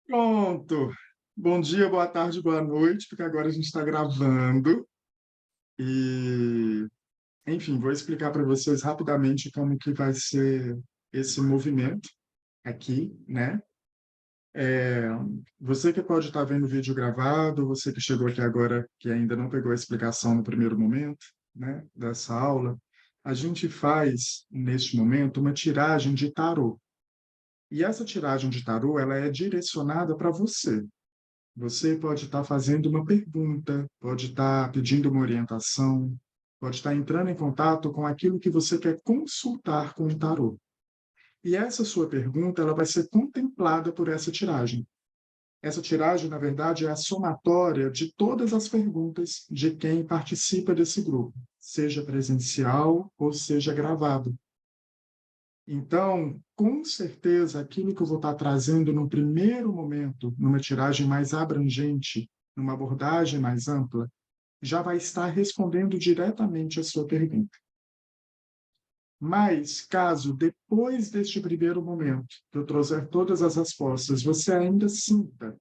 Pronto. Bom dia, boa tarde, boa noite, porque agora a gente está gravando. E, enfim, vou explicar para vocês rapidamente como que vai ser esse movimento aqui, né? É, Você que pode estar vendo o vídeo gravado, você que chegou aqui agora, que ainda não pegou a explicação no primeiro momento, né, dessa aula, a gente faz, neste momento, uma tiragem de tarô. E essa tiragem de tarô, ela é direcionada para você. Você pode estar fazendo uma pergunta, pode estar pedindo uma orientação, pode estar entrando em contato com aquilo que você quer consultar com o tarô. E essa sua pergunta, ela vai ser contemplada por essa tiragem. Essa tiragem, na verdade, é a somatória de todas as perguntas de quem participa desse grupo, seja presencial ou seja gravado. Então, com certeza, aquilo que eu vou estar trazendo no primeiro momento, numa tiragem mais abrangente, numa abordagem mais ampla, já vai estar respondendo diretamente a sua pergunta. Mas, caso depois deste primeiro momento, que eu trouxer todas as respostas, você ainda sinta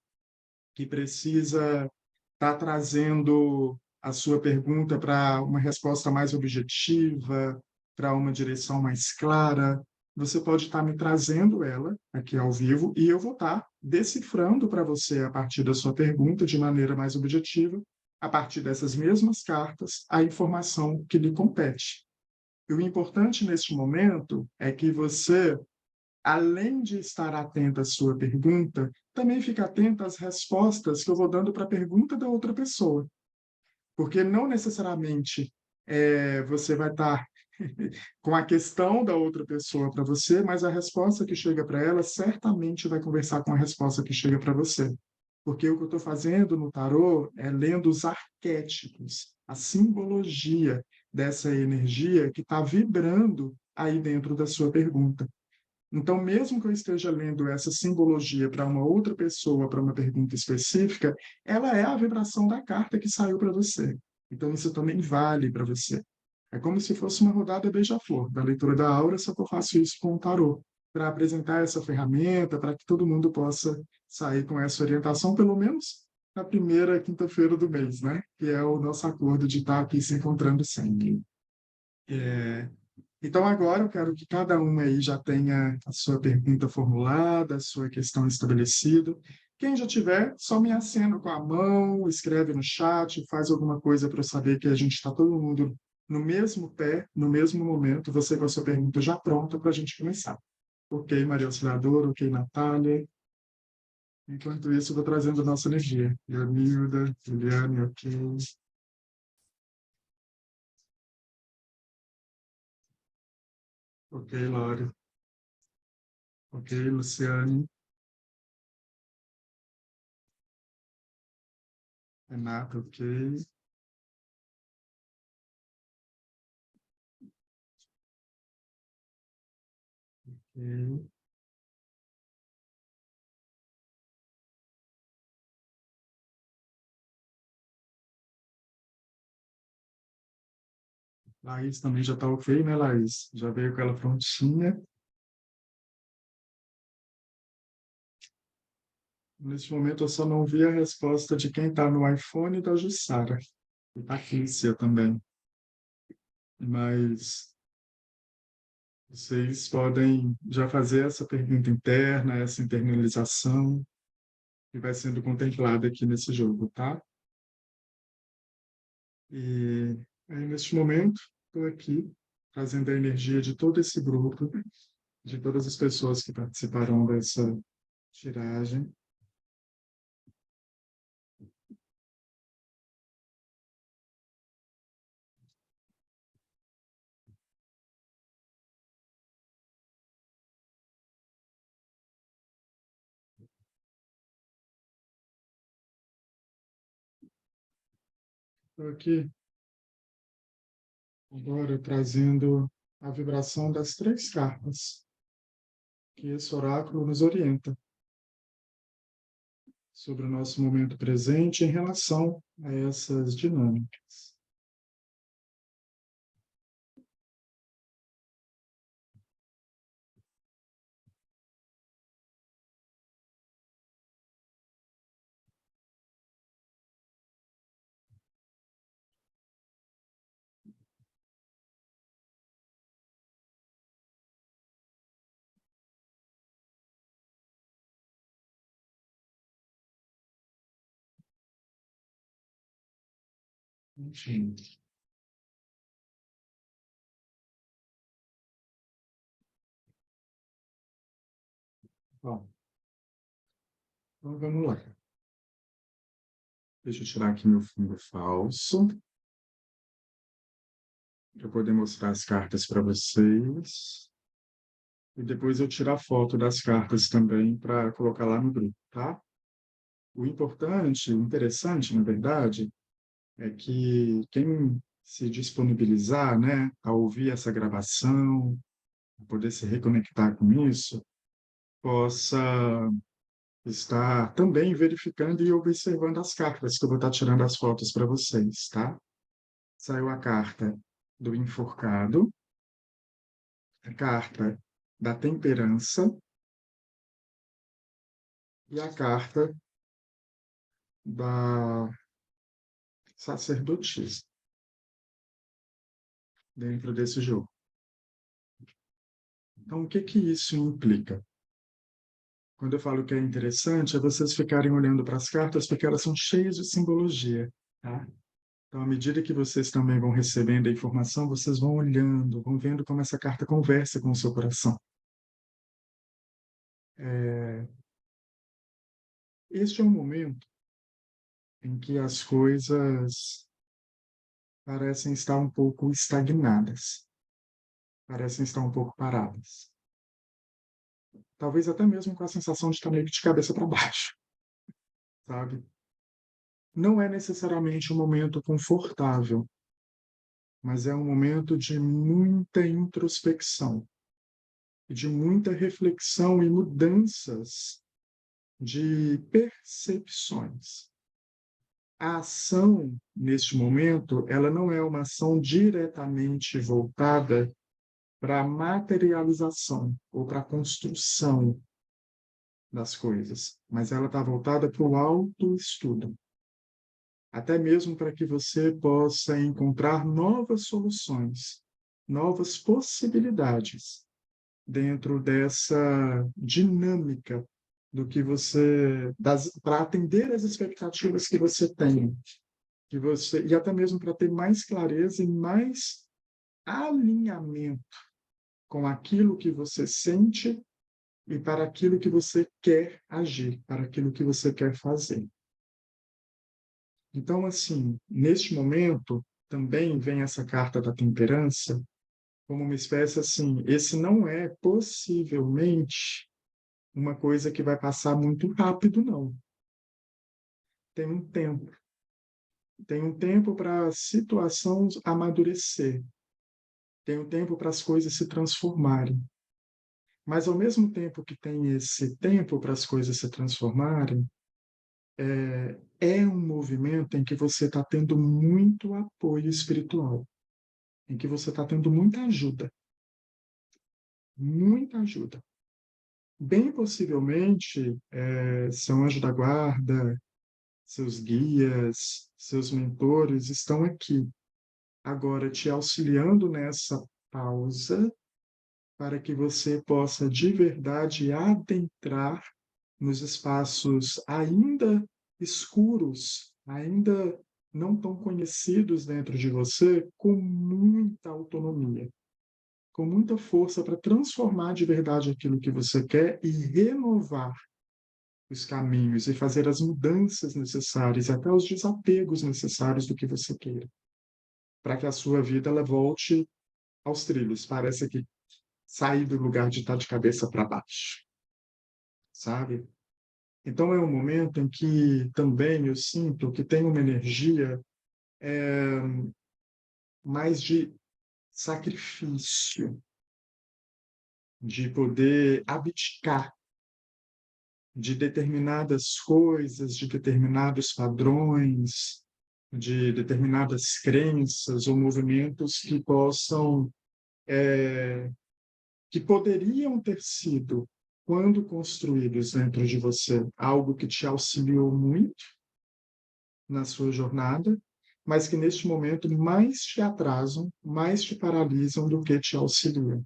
que precisa estar trazendo a sua pergunta para uma resposta mais objetiva, para uma direção mais clara, você pode estar me trazendo ela aqui ao vivo e eu vou estar decifrando para você, a partir da sua pergunta, de maneira mais objetiva, a partir dessas mesmas cartas, a informação que lhe compete. E o importante neste momento é que você, além de estar atento à sua pergunta, também fique atento às respostas que eu vou dando para a pergunta da outra pessoa, porque não necessariamente você vai estar com a questão da outra pessoa para você, mas a resposta que chega para ela certamente vai conversar com a resposta que chega para você. Porque o que eu estou fazendo no tarô é lendo os arquétipos, a simbologia dessa energia que está vibrando aí dentro da sua pergunta. Então, mesmo que eu esteja lendo essa simbologia para uma outra pessoa, para uma pergunta específica, ela é a vibração da carta que saiu para você. Então, isso também vale para você. É como se fosse uma rodada beija-flor, da leitura da aura, só que eu faço isso com o tarô, para apresentar essa ferramenta, para que todo mundo possa sair com essa orientação, pelo menos na primeira quinta-feira do mês, né? Que é o nosso acordo de estar aqui se encontrando sempre. Então, agora eu quero que cada um aí já tenha a sua pergunta formulada, a sua questão estabelecida. Quem já tiver, só me acena com a mão, escreve no chat, faz alguma coisa para eu saber que a gente está todo mundo no mesmo pé, no mesmo momento, você com a sua pergunta já pronta para a gente começar. Ok, Maria Auxiliadora, ok, Natália. Enquanto isso, eu vou trazendo a nossa energia. Leonilda, Juliane, ok. Ok, Laura. Ok, Luciane. Renata, ok. Ok. Laís também já está ok, né, Laís? Já veio com ela prontinha. Neste momento, eu só não vi a resposta de quem está no iPhone da Jussara. E da Clícia também. Mas vocês podem já fazer essa pergunta interna, essa internalização, que vai sendo contemplada aqui nesse jogo, tá? E aí, neste momento, estou aqui trazendo a energia de todo esse grupo, de todas as pessoas que participarão dessa tiragem. Estou aqui agora trazendo a vibração das três cartas que esse oráculo nos orienta sobre o nosso momento presente em relação a essas dinâmicas. Enfim. Bom, então vamos lá. Deixa eu tirar aqui meu fundo falso para poder mostrar as cartas para vocês. E depois eu tiro a foto das cartas também para colocar lá no grupo, tá? O importante, o interessante, na verdade, é que quem se disponibilizar, né, a ouvir essa gravação, a poder se reconectar com isso, possa estar também verificando e observando as cartas, que eu vou estar tirando as fotos para vocês, tá? Saiu a carta do enforcado, a carta da temperança e a carta da sacerdotisa dentro desse jogo. Então, o que que isso implica? Quando eu falo que é interessante, é vocês ficarem olhando para as cartas, porque elas são cheias de simbologia, tá? Então, à medida que vocês também vão recebendo a informação, vocês vão olhando, vão vendo como essa carta conversa com o seu coração. Este é um momento em que as coisas parecem estar um pouco estagnadas, parecem estar um pouco paradas. Talvez até mesmo com a sensação de estar meio que de cabeça para baixo, sabe? Não é necessariamente um momento confortável, mas é um momento de muita introspecção, de muita reflexão e mudanças de percepções. A ação, neste momento, ela não é uma ação diretamente voltada para a materialização ou para a construção das coisas, mas ela está voltada para o autoestudo, até mesmo para que você possa encontrar novas soluções, novas possibilidades dentro dessa dinâmica do que você para atender as expectativas que você tem, que você e até mesmo para ter mais clareza e mais alinhamento com aquilo que você sente e para aquilo que você quer agir, para aquilo que você quer fazer. Então, assim, neste momento, também vem essa carta da temperança como uma espécie assim, esse não é possivelmente uma coisa que vai passar muito rápido, não. Tem um tempo. Tem um tempo para a situação amadurecer. Tem um tempo para as coisas se transformarem. Mas, ao mesmo tempo que tem esse tempo para as coisas se transformarem, é um movimento em que você está tendo muito apoio espiritual, em que você está tendo muita ajuda. Muita ajuda. Bem possivelmente, seu anjo da guarda, seus guias, seus mentores estão aqui, agora te auxiliando nessa pausa, para que você possa de verdade adentrar nos espaços ainda escuros, ainda não tão conhecidos dentro de você, com muita autonomia, com muita força para transformar de verdade aquilo que você quer e renovar os caminhos e fazer as mudanças necessárias, até os desapegos necessários do que você queira, para que a sua vida ela volte aos trilhos. Parece que sair do lugar de estar de cabeça para baixo, sabe? Então é um momento em que também eu sinto que tem uma energia mais de sacrifício, de poder abdicar de determinadas coisas, de determinados padrões, de determinadas crenças ou movimentos que possam, que poderiam ter sido, quando construídos dentro de você, algo que te auxiliou muito na sua jornada, mas que neste momento mais te atrasam, mais te paralisam do que te auxiliam.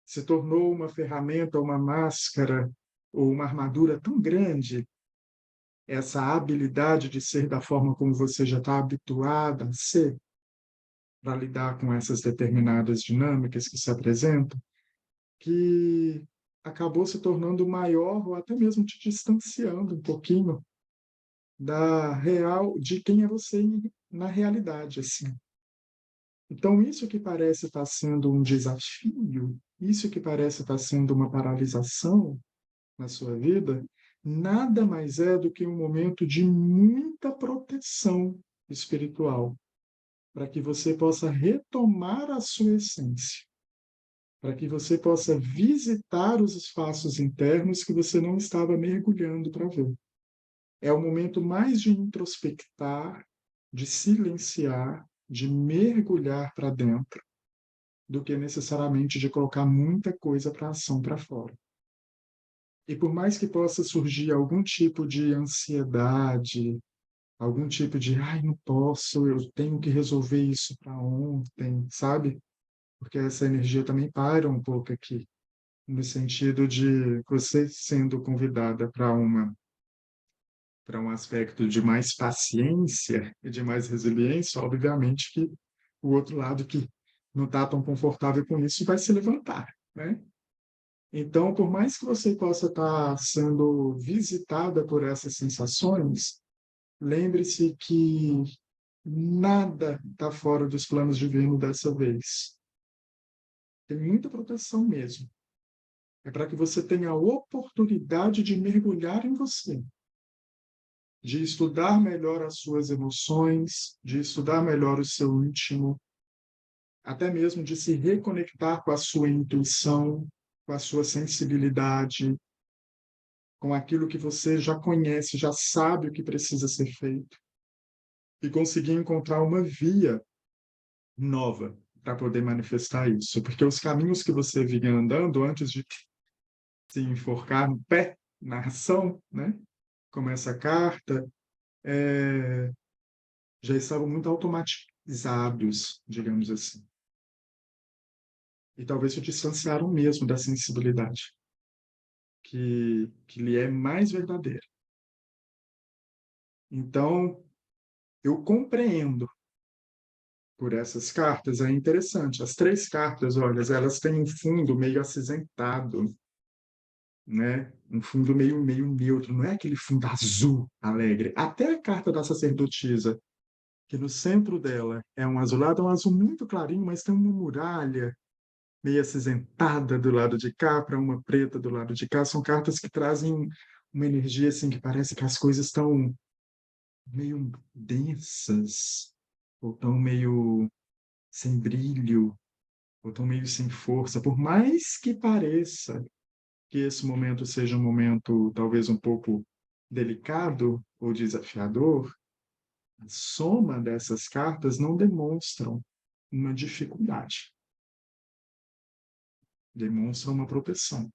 Se tornou uma ferramenta, uma máscara ou uma armadura tão grande essa habilidade de ser da forma como você já está habituada a ser, para lidar com essas determinadas dinâmicas que se apresentam, que acabou se tornando maior ou até mesmo te distanciando um pouquinho de quem é você na realidade, assim. Então, isso que parece estar sendo um desafio, isso que parece estar sendo uma paralisação na sua vida, nada mais é do que um momento de muita proteção espiritual, para que você possa retomar a sua essência, para que você possa visitar os espaços internos que você não estava mergulhando para ver. É o momento mais de introspectar, de silenciar, de mergulhar para dentro, do que necessariamente de colocar muita coisa para ação para fora. E por mais que possa surgir algum tipo de ansiedade, algum tipo de, ai, não posso, eu tenho que resolver isso para ontem, sabe? Porque essa energia também para um pouco aqui, no sentido de você sendo convidada para um aspecto de mais paciência e de mais resiliência, obviamente que o outro lado que não está tão confortável com isso vai se levantar, né? Então, por mais que você possa estar sendo visitada por essas sensações, lembre-se que nada está fora dos planos divinos dessa vez. Tem muita proteção mesmo. É para que você tenha a oportunidade de mergulhar em você, de estudar melhor as suas emoções, de estudar melhor o seu íntimo, até mesmo de se reconectar com a sua intuição, com a sua sensibilidade, com aquilo que você já conhece, já sabe o que precisa ser feito, e conseguir encontrar uma via nova para poder manifestar isso. Porque os caminhos que você vinha andando antes de se enforcar no pé, na ação, né? Como essa carta, já estavam muito automatizados, digamos assim. E talvez se distanciaram mesmo da sensibilidade, que lhe é mais verdadeira. Então, eu compreendo por essas cartas, é interessante. As três cartas, olha, elas têm um fundo meio acinzentado, né? Um fundo meio neutro, não é aquele fundo azul alegre. Até a carta da sacerdotisa, que no centro dela é um azul muito clarinho, mas tem uma muralha meio acinzentada do lado de cá para uma preta do lado de cá. São cartas que trazem uma energia assim que parece que as coisas estão meio densas, ou estão meio sem brilho, ou estão meio sem força. Por mais que pareça que esse momento seja um momento talvez um pouco delicado ou desafiador, a soma dessas cartas não demonstram uma dificuldade, demonstra uma proteção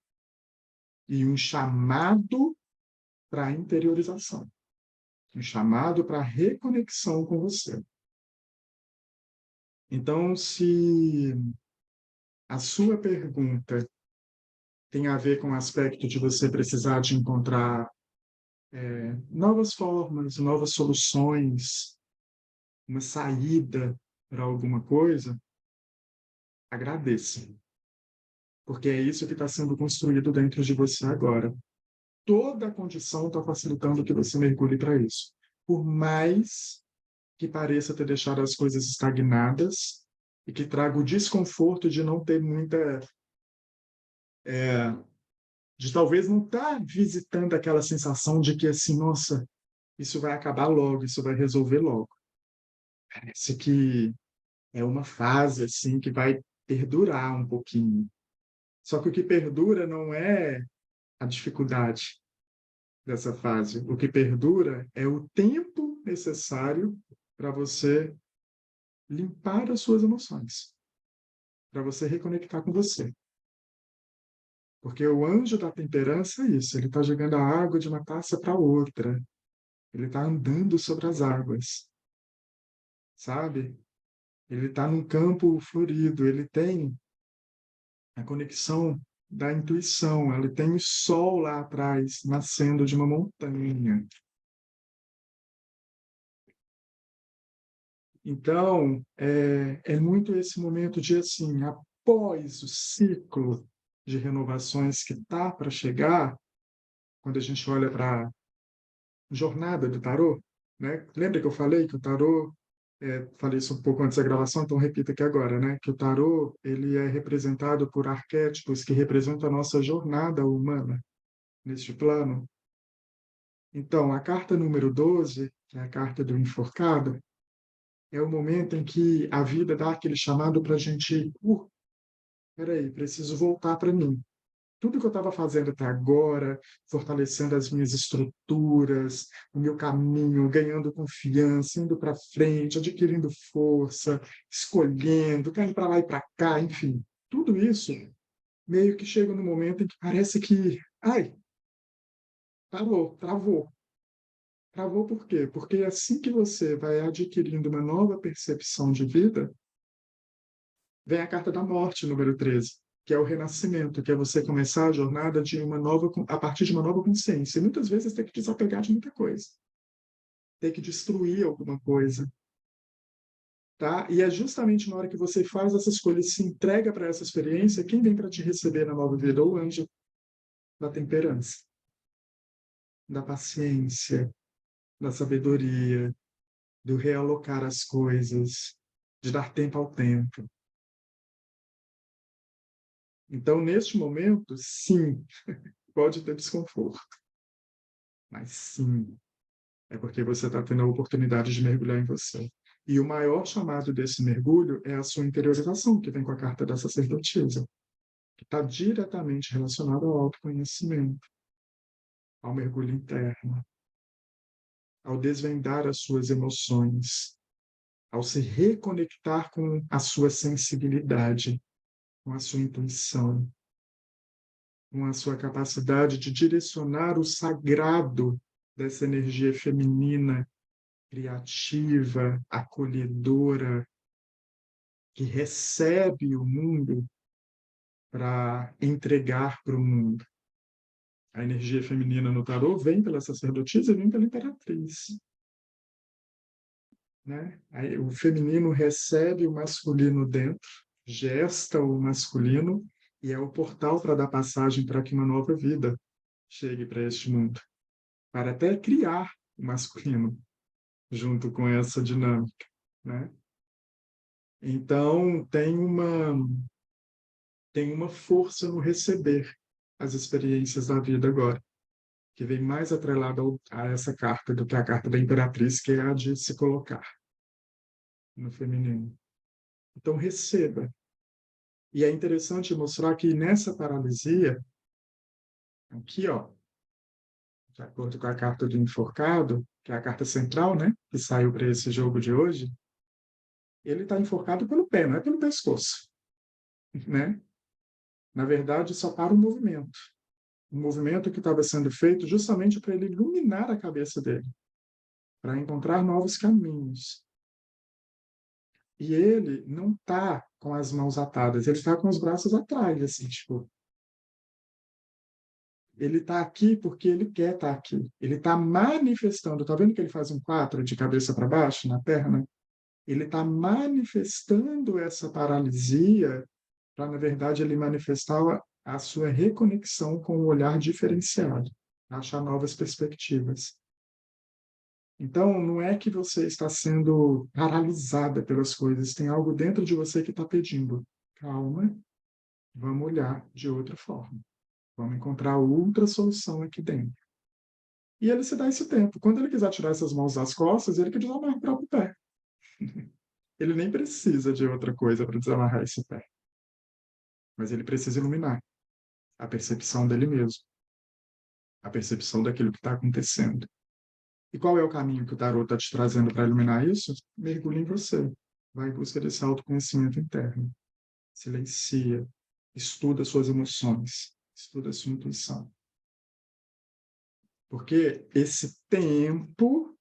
e um chamado para a interiorização, um chamado para a reconexão com você. Então, se a sua pergunta tem a ver com o aspecto de você precisar de encontrar novas formas, novas soluções, uma saída para alguma coisa, agradeça, porque é isso que está sendo construído dentro de você agora. Toda a condição está facilitando que você mergulhe para isso. Por mais que pareça ter deixado as coisas estagnadas e que traga o desconforto de não ter muita. De talvez não estar visitando aquela sensação de que, assim, nossa, isso vai acabar logo, isso vai resolver logo. Parece que é uma fase, assim, que vai perdurar um pouquinho. Só que o que perdura não é a dificuldade dessa fase. O que perdura é o tempo necessário para você limpar as suas emoções, para você reconectar com você. Porque o anjo da temperança é isso, ele está jogando a água de uma taça para outra, ele está andando sobre as águas, sabe? Ele está num campo florido, ele tem a conexão da intuição, ele tem o sol lá atrás, nascendo de uma montanha. Então, é muito esse momento de, assim, após o ciclo de renovações que está para chegar, quando a gente olha para a jornada do tarô, né? Lembra que eu falei que o tarô, falei isso um pouco antes da gravação, então repito aqui agora, né? Que o tarô ele é representado por arquétipos que representam a nossa jornada humana neste plano. Então, a carta número 12, que é a carta do enforcado, é o momento em que a vida dá aquele chamado para a gente, peraí, preciso voltar para mim. Tudo que eu estava fazendo até agora, fortalecendo as minhas estruturas, o meu caminho, ganhando confiança, indo para frente, adquirindo força, escolhendo, caindo para lá e para cá, enfim, tudo isso meio que chega no momento em que parece que, ai, parou, travou. Travou por quê? Porque assim que você vai adquirindo uma nova percepção de vida, vem a carta da morte, número 13, que é o renascimento, que é você começar a jornada de uma nova, a partir de uma nova consciência. E muitas vezes tem que desapegar de muita coisa, tem que destruir alguma coisa, tá? E é justamente na hora que você faz essa escolha e se entrega para essa experiência, quem vem para te receber na nova vida? O anjo da temperança, da paciência, da sabedoria, do realocar as coisas, de dar tempo ao tempo. Então, neste momento, sim, pode ter desconforto, mas sim, é porque você está tendo a oportunidade de mergulhar em você. E o maior chamado desse mergulho é a sua interiorização, que vem com a carta da sacerdotisa, que está diretamente relacionado ao autoconhecimento, ao mergulho interno, ao desvendar as suas emoções, ao se reconectar com a sua sensibilidade, com a sua intuição, com a sua capacidade de direcionar o sagrado dessa energia feminina, criativa, acolhedora, que recebe o mundo para entregar para o mundo. A energia feminina no tarô vem pela sacerdotisa e vem pela imperatriz. Né? Aí, o feminino recebe o masculino dentro, gesta o masculino e é o portal para dar passagem para que uma nova vida chegue para este mundo, para até criar o masculino junto com essa dinâmica, né? Então tem uma força no receber as experiências da vida agora, que vem mais atrelada a essa carta do que a carta da Imperatriz, que é a de se colocar no feminino. Então receba. E é interessante mostrar que nessa paralisia, aqui, ó, de acordo com a carta do enforcado, que é a carta central, né, que saiu para esse jogo de hoje, ele está enforcado pelo pé, não é pelo pescoço, né? Na verdade, só para o movimento. Um movimento que estava sendo feito justamente para ele iluminar a cabeça dele, para encontrar novos caminhos. E ele não está com as mãos atadas, ele está com os braços atrás, assim, tipo, ele está aqui porque ele quer estar aqui. Ele está manifestando, tá vendo que ele faz um 4 de cabeça para baixo na perna? Ele está manifestando essa paralisia para, na verdade, ele manifestar a sua reconexão com o olhar diferenciado, achar novas perspectivas. Então, não é que você está sendo paralisada pelas coisas, tem algo dentro de você que está pedindo. Calma, vamos olhar de outra forma. Vamos encontrar outra solução aqui dentro. E ele se dá esse tempo. Quando ele quiser tirar essas mãos das costas, ele que desamarra o próprio pé. Ele nem precisa de outra coisa para desamarrar esse pé. Mas ele precisa iluminar a percepção dele mesmo, a percepção daquilo que está acontecendo. E qual é o caminho que o tarot está te trazendo para iluminar isso? Mergulhe em você. Vai em busca desse autoconhecimento interno. Silencia. Estuda suas emoções. Estuda sua intuição. Porque esse tempo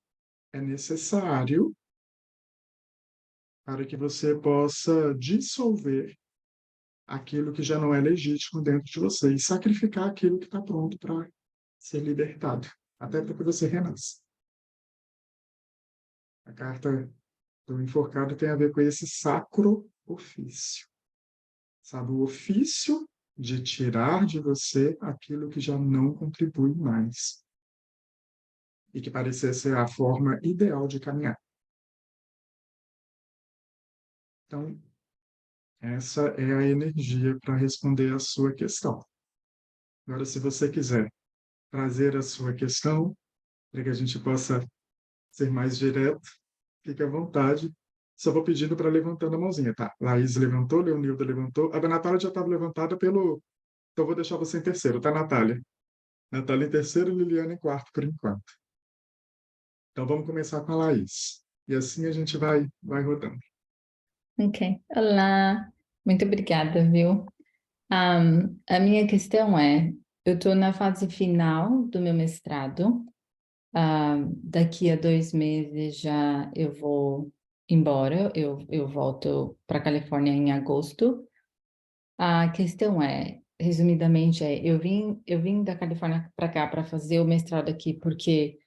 é necessário para que você possa dissolver aquilo que já não é legítimo dentro de você e sacrificar aquilo que está pronto para ser libertado, até para que você renasça. A carta O enforcado tem a ver com esse sacro ofício. Sabe, o ofício de tirar de você aquilo que já não contribui mais. E que parecia ser a forma ideal de caminhar. Então, essa é a energia para responder a sua questão. Agora, se você quiser trazer a sua questão, para que a gente possa ser mais direto, fique à vontade. Só vou pedindo para levantando a mãozinha, tá? Laís levantou, Leonilda levantou. A da Natália já estava levantada pelo... Então, vou deixar você em terceiro, tá, Natália? Natália em terceiro e Liliana em quarto, por enquanto. Então, vamos começar com a Laís. E assim a gente vai rodando. Ok. Olá, muito obrigada, viu? A minha questão é, eu estou na fase final do meu mestrado. Daqui a 2 meses já eu vou embora, eu volto para a Califórnia em agosto. A questão é, resumidamente, eu vim da Califórnia para cá para fazer o mestrado aqui porque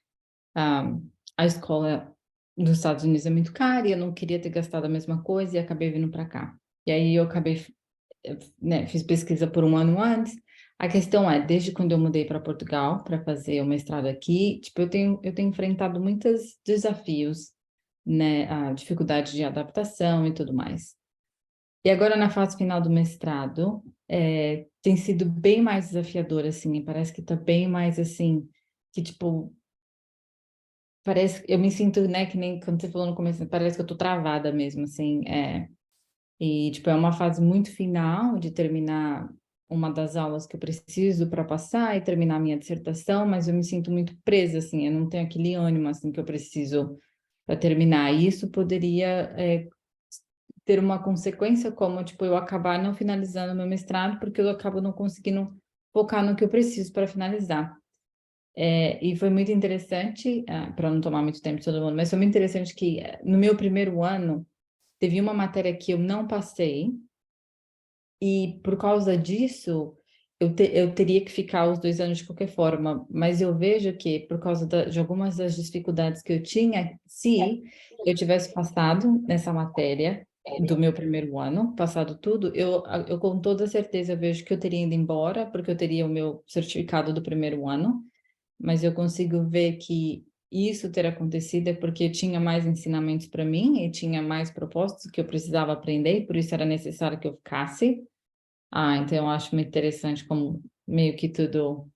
a escola dos Estados Unidos é muito cara e eu não queria ter gastado a mesma coisa e acabei vindo para cá. E aí eu acabei, né, fiz pesquisa por um ano antes. A questão é, desde quando eu mudei para Portugal para fazer o mestrado aqui, tipo, eu tenho enfrentado muitos desafios, né, a dificuldade de adaptação e tudo mais. E agora na fase final do mestrado, tem sido bem mais desafiador, assim, e parece que está bem mais assim, que tipo, parece, eu me sinto, né, que nem quando você falou no começo, parece que eu tô travada mesmo, assim, e, tipo, é uma fase muito final de terminar uma das aulas que eu preciso para passar e terminar a minha dissertação, mas eu me sinto muito presa, assim, eu não tenho aquele ânimo, assim, que eu preciso para terminar. E isso poderia, ter uma consequência como, tipo, eu acabar não finalizando meu mestrado porque eu acabo não conseguindo focar no que eu preciso para finalizar. E foi muito interessante, para não tomar muito tempo de todo mundo, mas foi muito interessante que no meu primeiro ano teve uma matéria que eu não passei e por causa disso eu teria que ficar os 2 anos de qualquer forma, mas eu vejo que por causa de algumas das dificuldades que eu tinha, se eu tivesse passado nessa matéria do meu primeiro ano, passado tudo, eu com toda certeza vejo que eu teria ido embora, porque eu teria o meu certificado do primeiro ano, mas eu consigo ver que isso ter acontecido é porque tinha mais ensinamentos para mim e tinha mais propósitos que eu precisava aprender, e por isso era necessário que eu ficasse. Então eu acho muito interessante como meio que tudo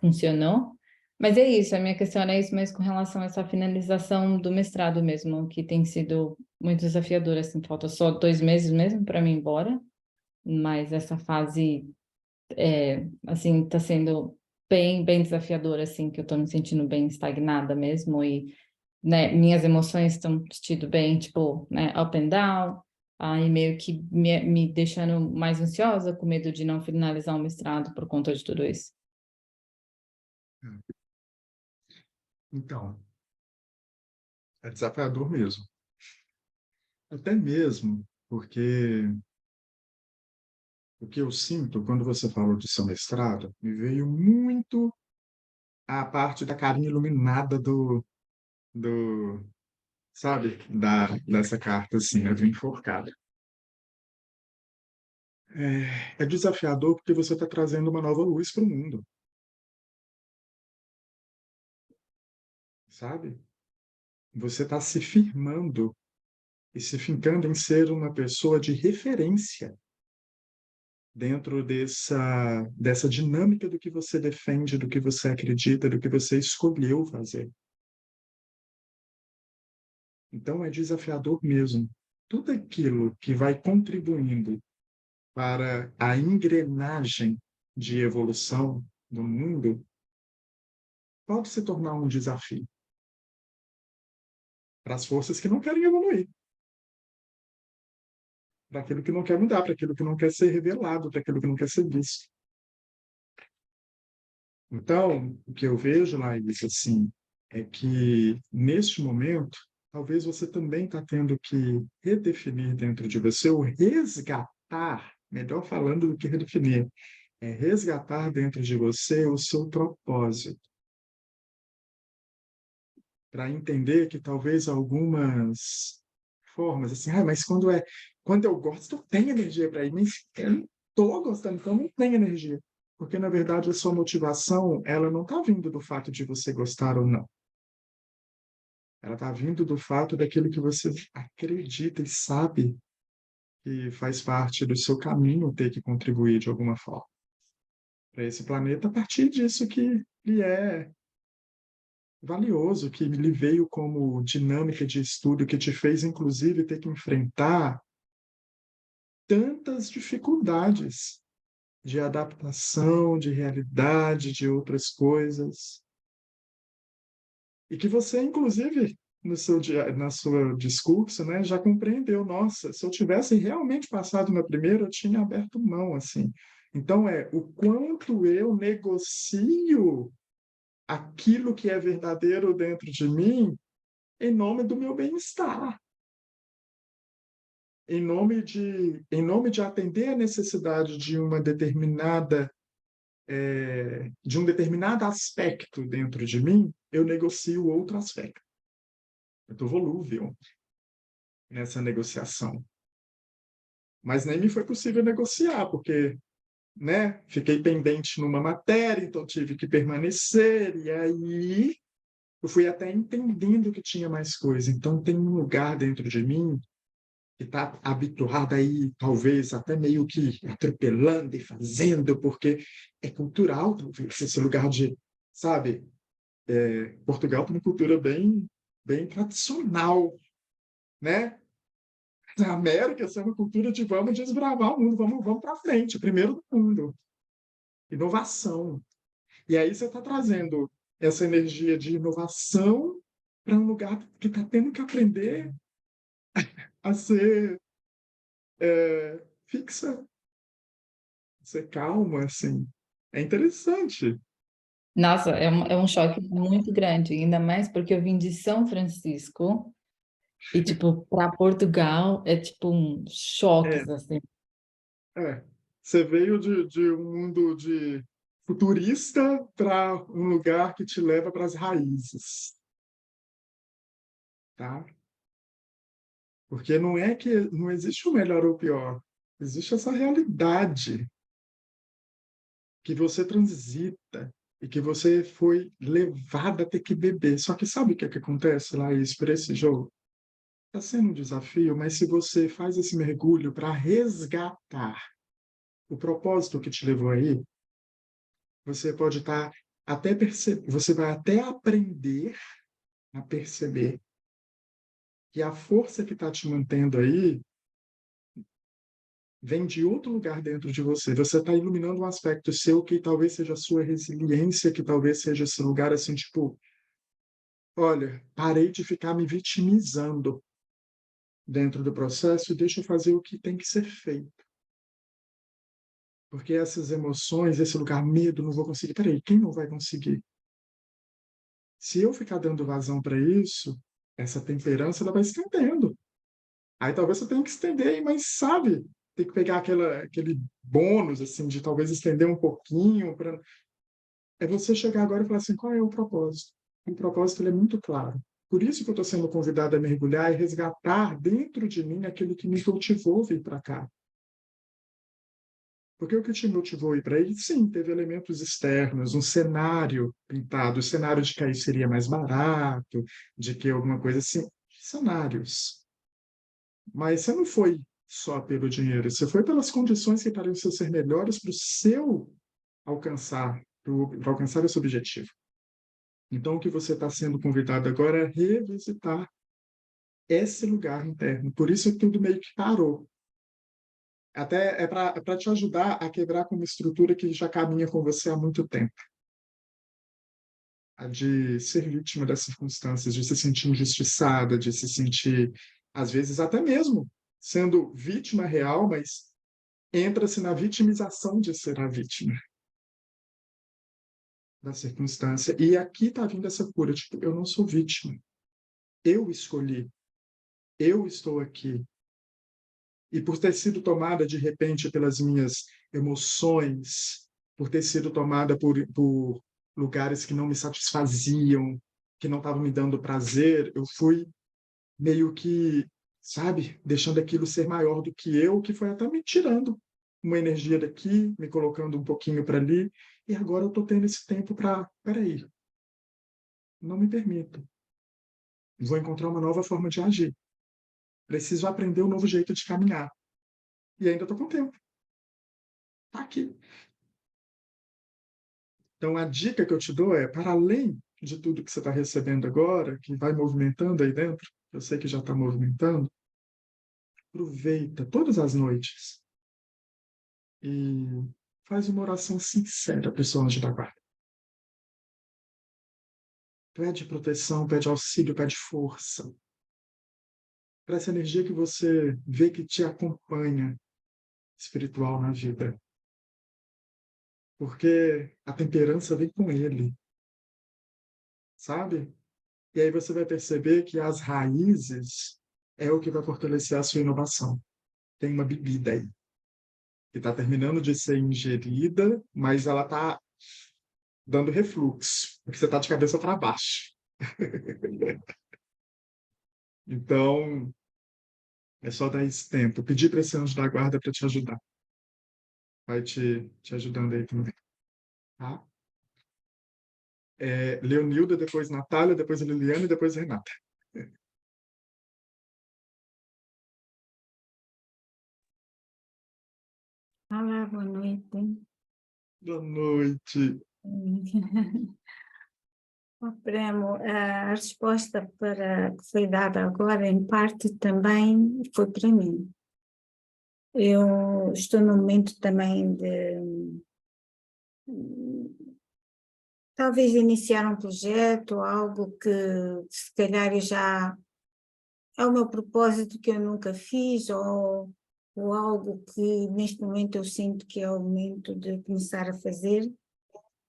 funcionou. Mas é isso, a minha questão era isso, mas com relação a essa finalização do mestrado mesmo, que tem sido muito desafiador, assim, falta só 2 meses mesmo para mim ir embora, mas essa fase assim, tá sendo bem, bem desafiadora, assim, que eu tô me sentindo bem estagnada mesmo e, né, minhas emoções estão tido bem, tipo, né, up and down, aí meio que me deixando mais ansiosa, com medo de não finalizar o mestrado por conta de tudo isso. Então, é desafiador mesmo. Até mesmo porque o que eu sinto quando você falou de seu mestrado, me veio muito a parte da carinha iluminada do sabe, dessa carta, assim, né, do enforcado. É desafiador porque você está trazendo uma nova luz para o mundo, sabe? Você está se firmando e se fincando em ser uma pessoa de referência dentro dessa dinâmica do que você defende, do que você acredita, do que você escolheu fazer. Então, é desafiador mesmo. Tudo aquilo que vai contribuindo para a engrenagem de evolução do mundo pode se tornar um desafio para as forças que não querem evoluir, para aquilo que não quer mudar, para aquilo que não quer ser revelado, para aquilo que não quer ser visto. Então, o que eu vejo, Laís, assim, é que, neste momento, talvez você também está tendo que redefinir dentro de você, ou resgatar, melhor falando do que redefinir, é resgatar dentro de você o seu propósito, para entender que talvez algumas formas, assim, mas quando eu gosto, eu tenho energia para ir, mas eu não estou gostando, então eu não tenho energia. Porque, na verdade, a sua motivação, ela não está vindo do fato de você gostar ou não. Ela está vindo do fato daquilo que você acredita e sabe que faz parte do seu caminho ter que contribuir de alguma forma para esse planeta, a partir disso que lhe é valioso, que lhe veio como dinâmica de estudo, que te fez, inclusive, ter que enfrentar tantas dificuldades de adaptação, de realidade, de outras coisas. E que você, inclusive, na sua discurso, né, já compreendeu, nossa, se eu tivesse realmente passado na primeira, eu tinha aberto mão, assim. Então, o quanto eu negocio aquilo que é verdadeiro dentro de mim em nome do meu bem-estar, em nome de atender a necessidade de um determinado aspecto dentro de mim, eu negocio outro aspecto. Eu estou volúvel nessa negociação. Mas nem me foi possível negociar, porque, né, fiquei pendente numa matéria, então tive que permanecer, e aí eu fui até entendendo que tinha mais coisa. Então tem um lugar dentro de mim que está habituado aí, talvez até meio que atropelando e fazendo, porque é cultural, talvez, esse lugar de, sabe, Portugal tem uma cultura bem, bem tradicional, né? Na América, essa é uma cultura de vamos desbravar o mundo, vamos para frente, primeiro do mundo, inovação. E aí você está trazendo essa energia de inovação para um lugar que está tendo que aprender a ser fixa, a ser calma, assim. É interessante. Nossa, é um choque muito grande, ainda mais porque eu vim de São Francisco e, tipo, para Portugal é tipo um É, choques, assim. é. Você veio de um mundo de futurista para um lugar que te leva para as raízes, tá? Porque não é que não existe o melhor ou o pior, existe essa realidade que você transita e que você foi levado a ter que beber. Só que sabe o que é que acontece, Laís, por esse jogo? Está sendo um desafio, mas se você faz esse mergulho para resgatar o propósito que te levou aí, você pode estar até perceber, você vai até aprender a perceber que a força que está te mantendo aí vem de outro lugar dentro de você. Você está iluminando um aspecto seu que talvez seja a sua resiliência, que talvez seja esse lugar assim, tipo, olha, parei de ficar me vitimizando dentro do processo e deixa eu fazer o que tem que ser feito. Porque essas emoções, esse lugar, medo, não vou conseguir. Peraí, quem não vai conseguir? Se eu ficar dando vazão para isso, essa temperança ela vai estendendo. Aí talvez você tenha que estender, mas sabe, tem que pegar aquele bônus assim de talvez estender um pouquinho para é você chegar agora e falar assim, qual é o propósito? O propósito ele é muito claro. Por isso que eu estou sendo convidada a mergulhar e resgatar dentro de mim aquilo que me motivou a vir para cá. Porque o que te motivou a ir para aí, sim, teve elementos externos, um cenário pintado, o cenário de que aí seria mais barato, de que alguma coisa assim, cenários. Mas você não foi só pelo dinheiro, você foi pelas condições que pareciam ser melhores para o seu alcançar, para alcançar esse objetivo. Então, o que você está sendo convidado agora é revisitar esse lugar interno. Por isso que tudo meio que parou. Até é para te ajudar a quebrar com uma estrutura que já caminha com você há muito tempo. A de ser vítima das circunstâncias, de se sentir injustiçada, de se sentir, às vezes, até mesmo sendo vítima real, mas entra-se na vitimização de ser a vítima da circunstância. E aqui está vindo essa cura, tipo, eu não sou vítima. Eu escolhi, eu estou aqui. E por ter sido tomada de repente pelas minhas emoções, por ter sido tomada por lugares que não me satisfaziam, que não estavam me dando prazer, eu fui meio que sabe? Deixando aquilo ser maior do que eu, que foi até me tirando uma energia daqui, me colocando um pouquinho para ali, e agora eu estou tendo esse tempo para, peraí, não me permito, vou encontrar uma nova forma de agir, preciso aprender um novo jeito de caminhar, e ainda estou com tempo, tá aqui. Então, a dica que eu te dou é, para além de tudo que você está recebendo agora, que vai movimentando aí dentro, eu sei que já está movimentando, aproveita todas as noites e faz uma oração sincera para o seu anjo da guarda. Pede proteção, pede auxílio, pede força. Para essa energia que você vê que te acompanha espiritual na vida. Porque a temperança vem com ele, sabe? E aí você vai perceber que as raízes é o que vai fortalecer a sua inovação. Tem uma bebida aí que está terminando de ser ingerida, mas ela está dando refluxo, porque você está de cabeça para baixo. Então, é só dar esse tempo. Pedir para esse anjo da guarda para te ajudar. Vai te ajudando aí também. Tá? Leonilda, depois Natália, depois Liliana e depois Renata. Olá, boa noite. Boa noite. Ó, Primo, a resposta que foi dada agora, em parte, também foi para mim. Eu estou num momento também de talvez iniciar um projeto, algo que se calhar eu já é o meu propósito que eu nunca fiz, ou algo que neste momento eu sinto que é o momento de começar a fazer.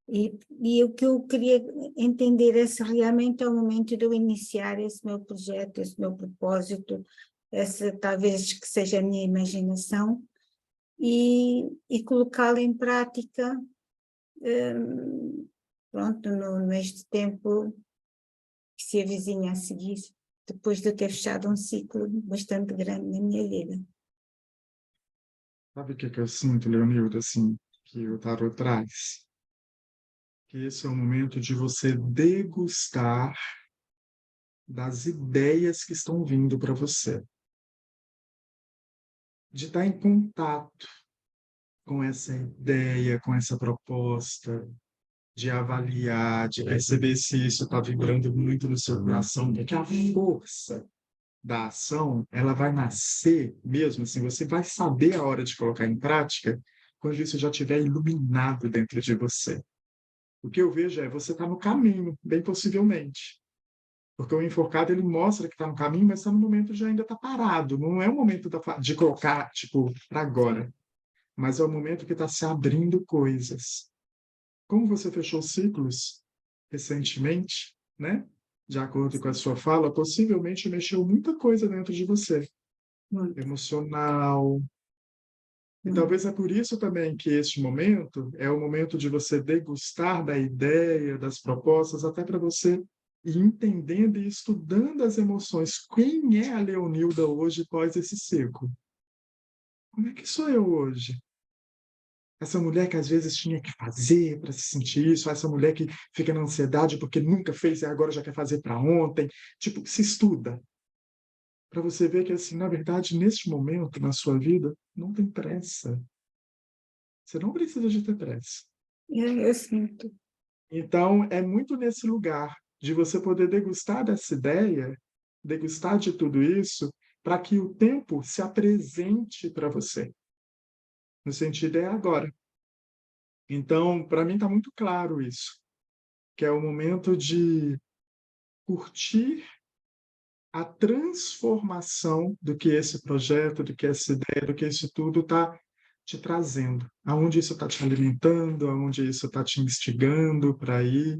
E o que eu queria entender é se realmente é o momento de eu iniciar esse meu projeto, esse meu propósito, talvez que seja a minha imaginação, e colocá-lo em prática, pronto, neste tempo que se avizinha a seguir, depois de eu ter fechado um ciclo bastante grande na minha vida. Sabe o que eu sinto, Leonilda, assim, que o tarot traz? Que esse é o momento de você degustar das ideias que estão vindo para você. De estar em contato com essa ideia, com essa proposta, de avaliar, de perceber se isso está vibrando muito no seu coração, porque a força da ação, ela vai nascer mesmo, assim, você vai saber a hora de colocar em prática quando isso já estiver iluminado dentro de você. O que eu vejo é você está no caminho, bem possivelmente. Porque o enforcado, ele mostra que está no caminho, mas está no momento de ainda estar parado. Não é o momento de colocar, tipo, para agora. Mas é o momento que está se abrindo coisas. Como você fechou ciclos recentemente, né? De acordo com a sua fala, possivelmente mexeu muita coisa dentro de você. Muito, Emocional. E muito. talvez é por isso também que este momento é o momento de você degustar da ideia, das propostas, até para você ir entendendo e estudando as emoções. Quem é a Leonilda hoje pós esse ciclo? Como é que sou eu hoje? Essa mulher que às vezes tinha que fazer para se sentir isso, essa mulher que fica na ansiedade porque nunca fez e agora já quer fazer para ontem. Tipo, se estuda para você ver que, assim, na verdade, neste momento na sua vida, não tem pressa. Você não precisa de ter pressa. Eu sinto. Então, é muito nesse lugar de você poder degustar dessa ideia, degustar de tudo isso, para que o tempo se apresente para você. No sentido é agora. Então, para mim está muito claro isso, que é o momento de curtir a transformação do que esse projeto, do que essa ideia, do que isso tudo está te trazendo. Aonde isso está te alimentando, aonde isso está te instigando para ir.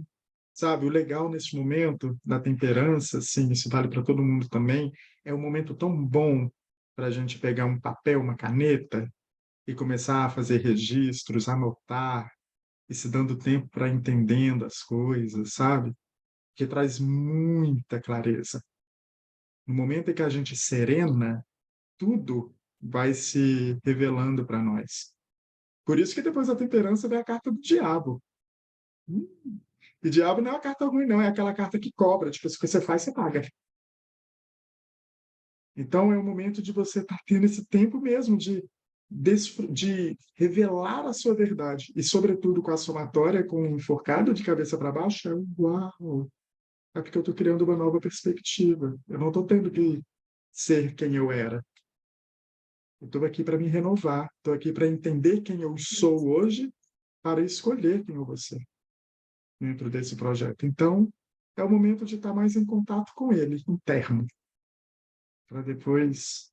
Sabe, o legal nesse momento da temperança, assim, isso vale para todo mundo também, é um momento tão bom para a gente pegar um papel, uma caneta e começar a fazer registros, anotar, e se dando tempo para entendendo as coisas, sabe? Que traz muita clareza. No momento em que a gente serena, tudo vai se revelando para nós. Por isso que depois da temperança vem a carta do diabo. E diabo não é uma carta ruim, não. É aquela carta que cobra. Tipo, se você faz, você paga. Então, é o momento de você estar tendo esse tempo mesmo de revelar a sua verdade. E, sobretudo, com a somatória, com o enforcado de cabeça para baixo, é uau! É porque eu estou criando uma nova perspectiva. Eu não estou tendo que ser quem eu era. Eu estou aqui para me renovar. Estou aqui para entender quem eu sou hoje, para escolher quem eu vou ser dentro desse projeto. Então, é o momento de estar mais em contato com ele, interno, para depois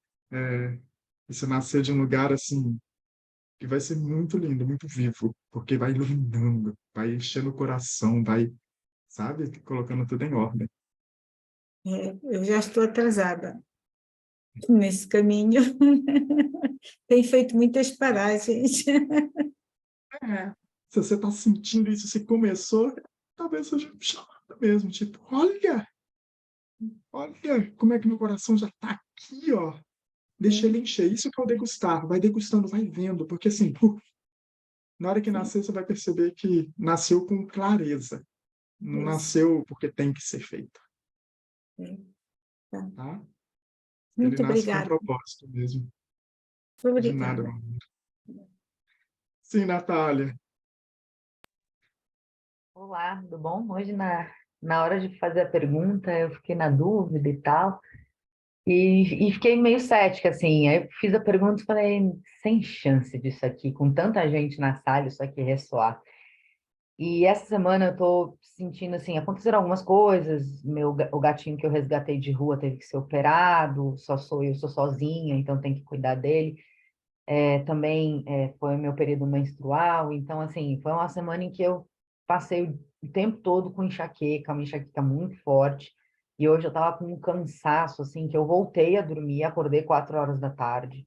você nascer de um lugar assim que vai ser muito lindo, muito vivo, porque vai iluminando, vai enchendo o coração, vai, sabe, colocando tudo em ordem. Eu já estou atrasada nesse caminho. Tenho feito muitas paragens. Se você está sentindo isso, se começou, talvez seja um chamado mesmo, tipo, olha como é que meu coração já está aqui, ó. Deixa ele encher. Isso que é o degustar. Vai degustando, vai vendo, porque assim, na hora que nascer, você vai perceber que nasceu com clareza. Não nasceu porque tem que ser feito. Tá? Ele Muito nasce com obrigada. propósito mesmo. De nada, Obrigada. meu amor. Sim, Natália. Olá, tudo bom? Hoje, na hora de fazer a pergunta, eu fiquei na dúvida e tal, e fiquei meio cética, assim. Aí eu fiz a pergunta e falei, sem chance disso aqui, com tanta gente na sala, isso aqui ressoar. E essa semana eu tô sentindo, assim, aconteceram algumas coisas, o gatinho que eu resgatei de rua teve que ser operado, eu sou sozinha, então tem que cuidar dele. Também foi o meu período menstrual, então, assim, foi uma semana em que eu passei o tempo todo com enxaqueca, uma enxaqueca muito forte, e hoje eu estava com um cansaço, assim, que eu voltei a dormir, acordei 4 horas da tarde.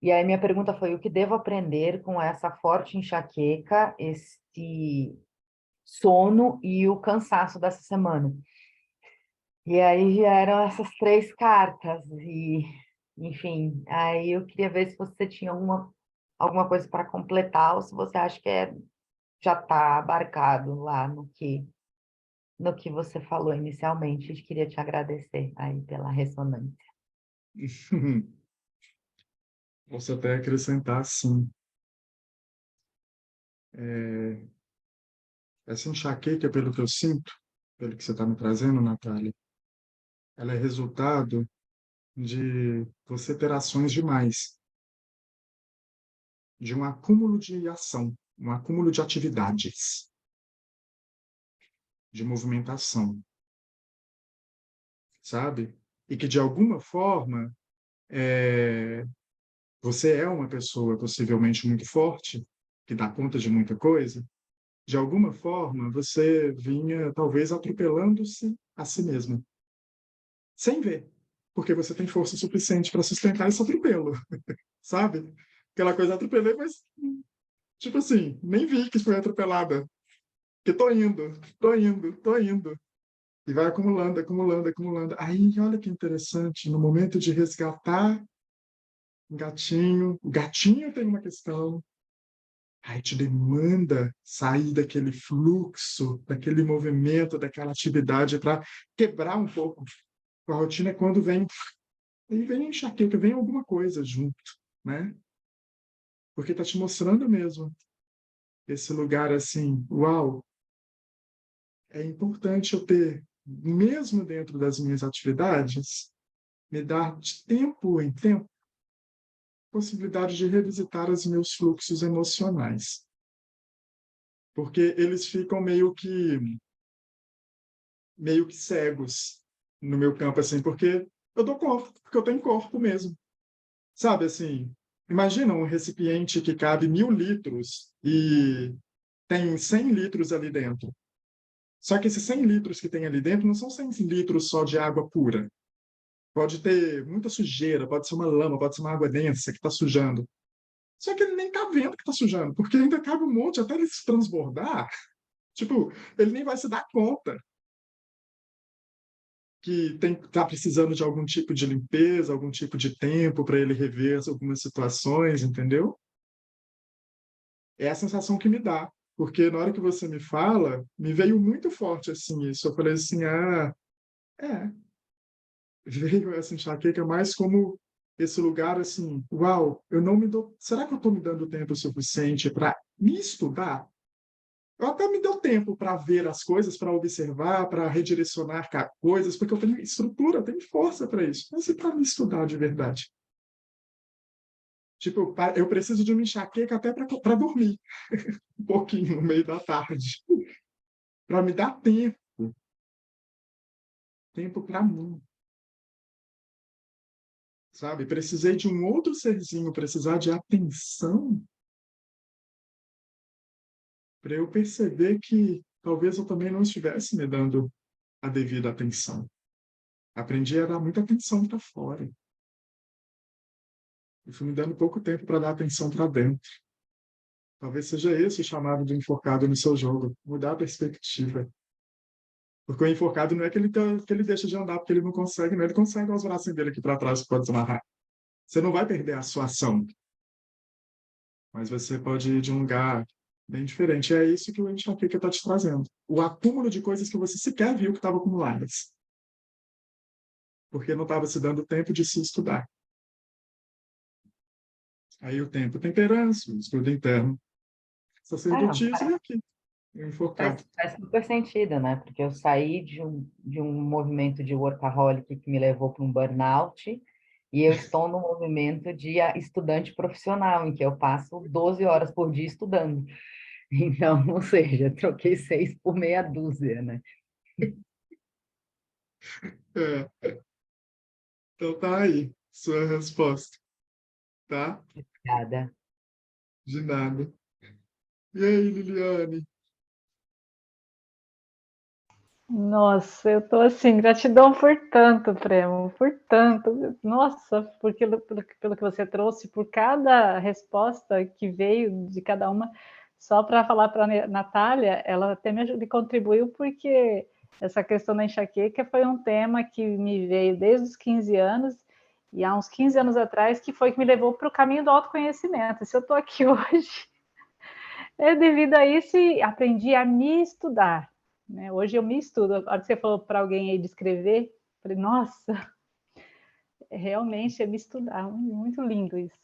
E aí minha pergunta foi, o que devo aprender com essa forte enxaqueca, esse sono e o cansaço dessa semana? E aí vieram essas 3 cartas, e enfim, aí eu queria ver se você tinha alguma coisa para completar, ou se você acha que já está abarcado lá no que você falou inicialmente. Eu queria te agradecer aí pela ressonância. Posso até acrescentar, sim. Essa enxaqueca, pelo que eu sinto, pelo que você está me trazendo, Natália, ela é resultado de você ter ações demais, de um acúmulo de ação, um acúmulo de atividades, de movimentação, sabe? E que, de alguma forma, você é uma pessoa possivelmente muito forte, que dá conta de muita coisa. De alguma forma, você vinha, talvez, atropelando-se a si mesmo, sem ver, porque você tem força suficiente para sustentar esse atropelo, sabe? Aquela coisa, atropelei, mas, tipo assim, nem vi que foi atropelada, que tô indo. E vai acumulando, acumulando, acumulando. Aí, olha que interessante, no momento de resgatar o gatinho tem uma questão, aí te demanda sair daquele fluxo, daquele movimento, daquela atividade para quebrar um pouco. A rotina é quando vem, aí vem enxaqueca, vem alguma coisa junto, né? Porque está te mostrando mesmo esse lugar assim, uau, é importante eu ter, mesmo dentro das minhas atividades, me dar de tempo em tempo possibilidade de revisitar os meus fluxos emocionais, porque eles ficam meio que cegos no meu campo assim, porque eu dou conta, porque eu tenho corpo mesmo, sabe assim. Imagina um recipiente que cabe 1.000 litros e tem 100 litros ali dentro. Só que esses 100 litros que tem ali dentro não são 100 litros só de água pura. Pode ter muita sujeira, pode ser uma lama, pode ser uma água densa que está sujando. Só que ele nem está vendo que está sujando, porque ainda cabe um monte até ele se transbordar. Tipo, ele nem vai se dar conta. que está precisando de algum tipo de limpeza, algum tipo de tempo para ele rever algumas situações, entendeu? É a sensação que me dá, porque na hora que você me fala, me veio muito forte assim isso. Eu falei assim, é, veio essa enxaqueca mais como esse lugar assim, uau, eu não me dou, será que eu estou me dando tempo suficiente para me estudar? Eu até me deu tempo para ver as coisas, para observar, para redirecionar coisas, porque eu tenho estrutura, eu tenho força para isso. Mas e para me estudar de verdade? Tipo, eu preciso de uma enxaqueca até para dormir um pouquinho no meio da tarde, para me dar tempo para mim, sabe? Precisei de um outro serzinho, precisar de atenção para eu perceber que talvez eu também não estivesse me dando a devida atenção. Aprendi a dar muita atenção para fora. E fui me dando pouco tempo para dar atenção para dentro. Talvez seja esse o chamado do enforcado no seu jogo, mudar a perspectiva. Porque o enforcado não é que ele deixa de andar porque ele não consegue, não. Ele consegue dar os braços dele aqui para trás que pode amarrar. Você não vai perder a sua ação, mas você pode ir de um lugar bem diferente. É isso que o enxaqueca está te trazendo. O acúmulo de coisas que você sequer viu que estavam acumuladas. Porque não estava se dando tempo de se estudar. Aí o tempo, temperança, o estudo interno, sacerdotismo e aqui, o enforcado. Faz super sentido, né? Porque eu saí de um movimento de workaholic que me levou para um burnout e eu estou no movimento de estudante profissional, em que eu passo 12 horas por dia estudando. Então, ou seja, troquei 6 por meia dúzia, né? É. Então tá aí, sua resposta, tá? Obrigada. De nada. E aí, Liliane? Nossa, eu tô assim, gratidão por tanto, Premo, por tanto. Nossa, pelo que você trouxe, por cada resposta que veio de cada uma. Só para falar para a Natália, ela até me contribuiu, porque essa questão da enxaqueca foi um tema que me veio desde os 15 anos, e há uns 15 anos atrás, que foi que me levou para o caminho do autoconhecimento. Se eu estou aqui hoje, é devido a isso, e aprendi a me estudar. Né? Hoje eu me estudo. A hora que você falou para alguém aí de escrever, falei, nossa, realmente é me estudar. Muito lindo isso.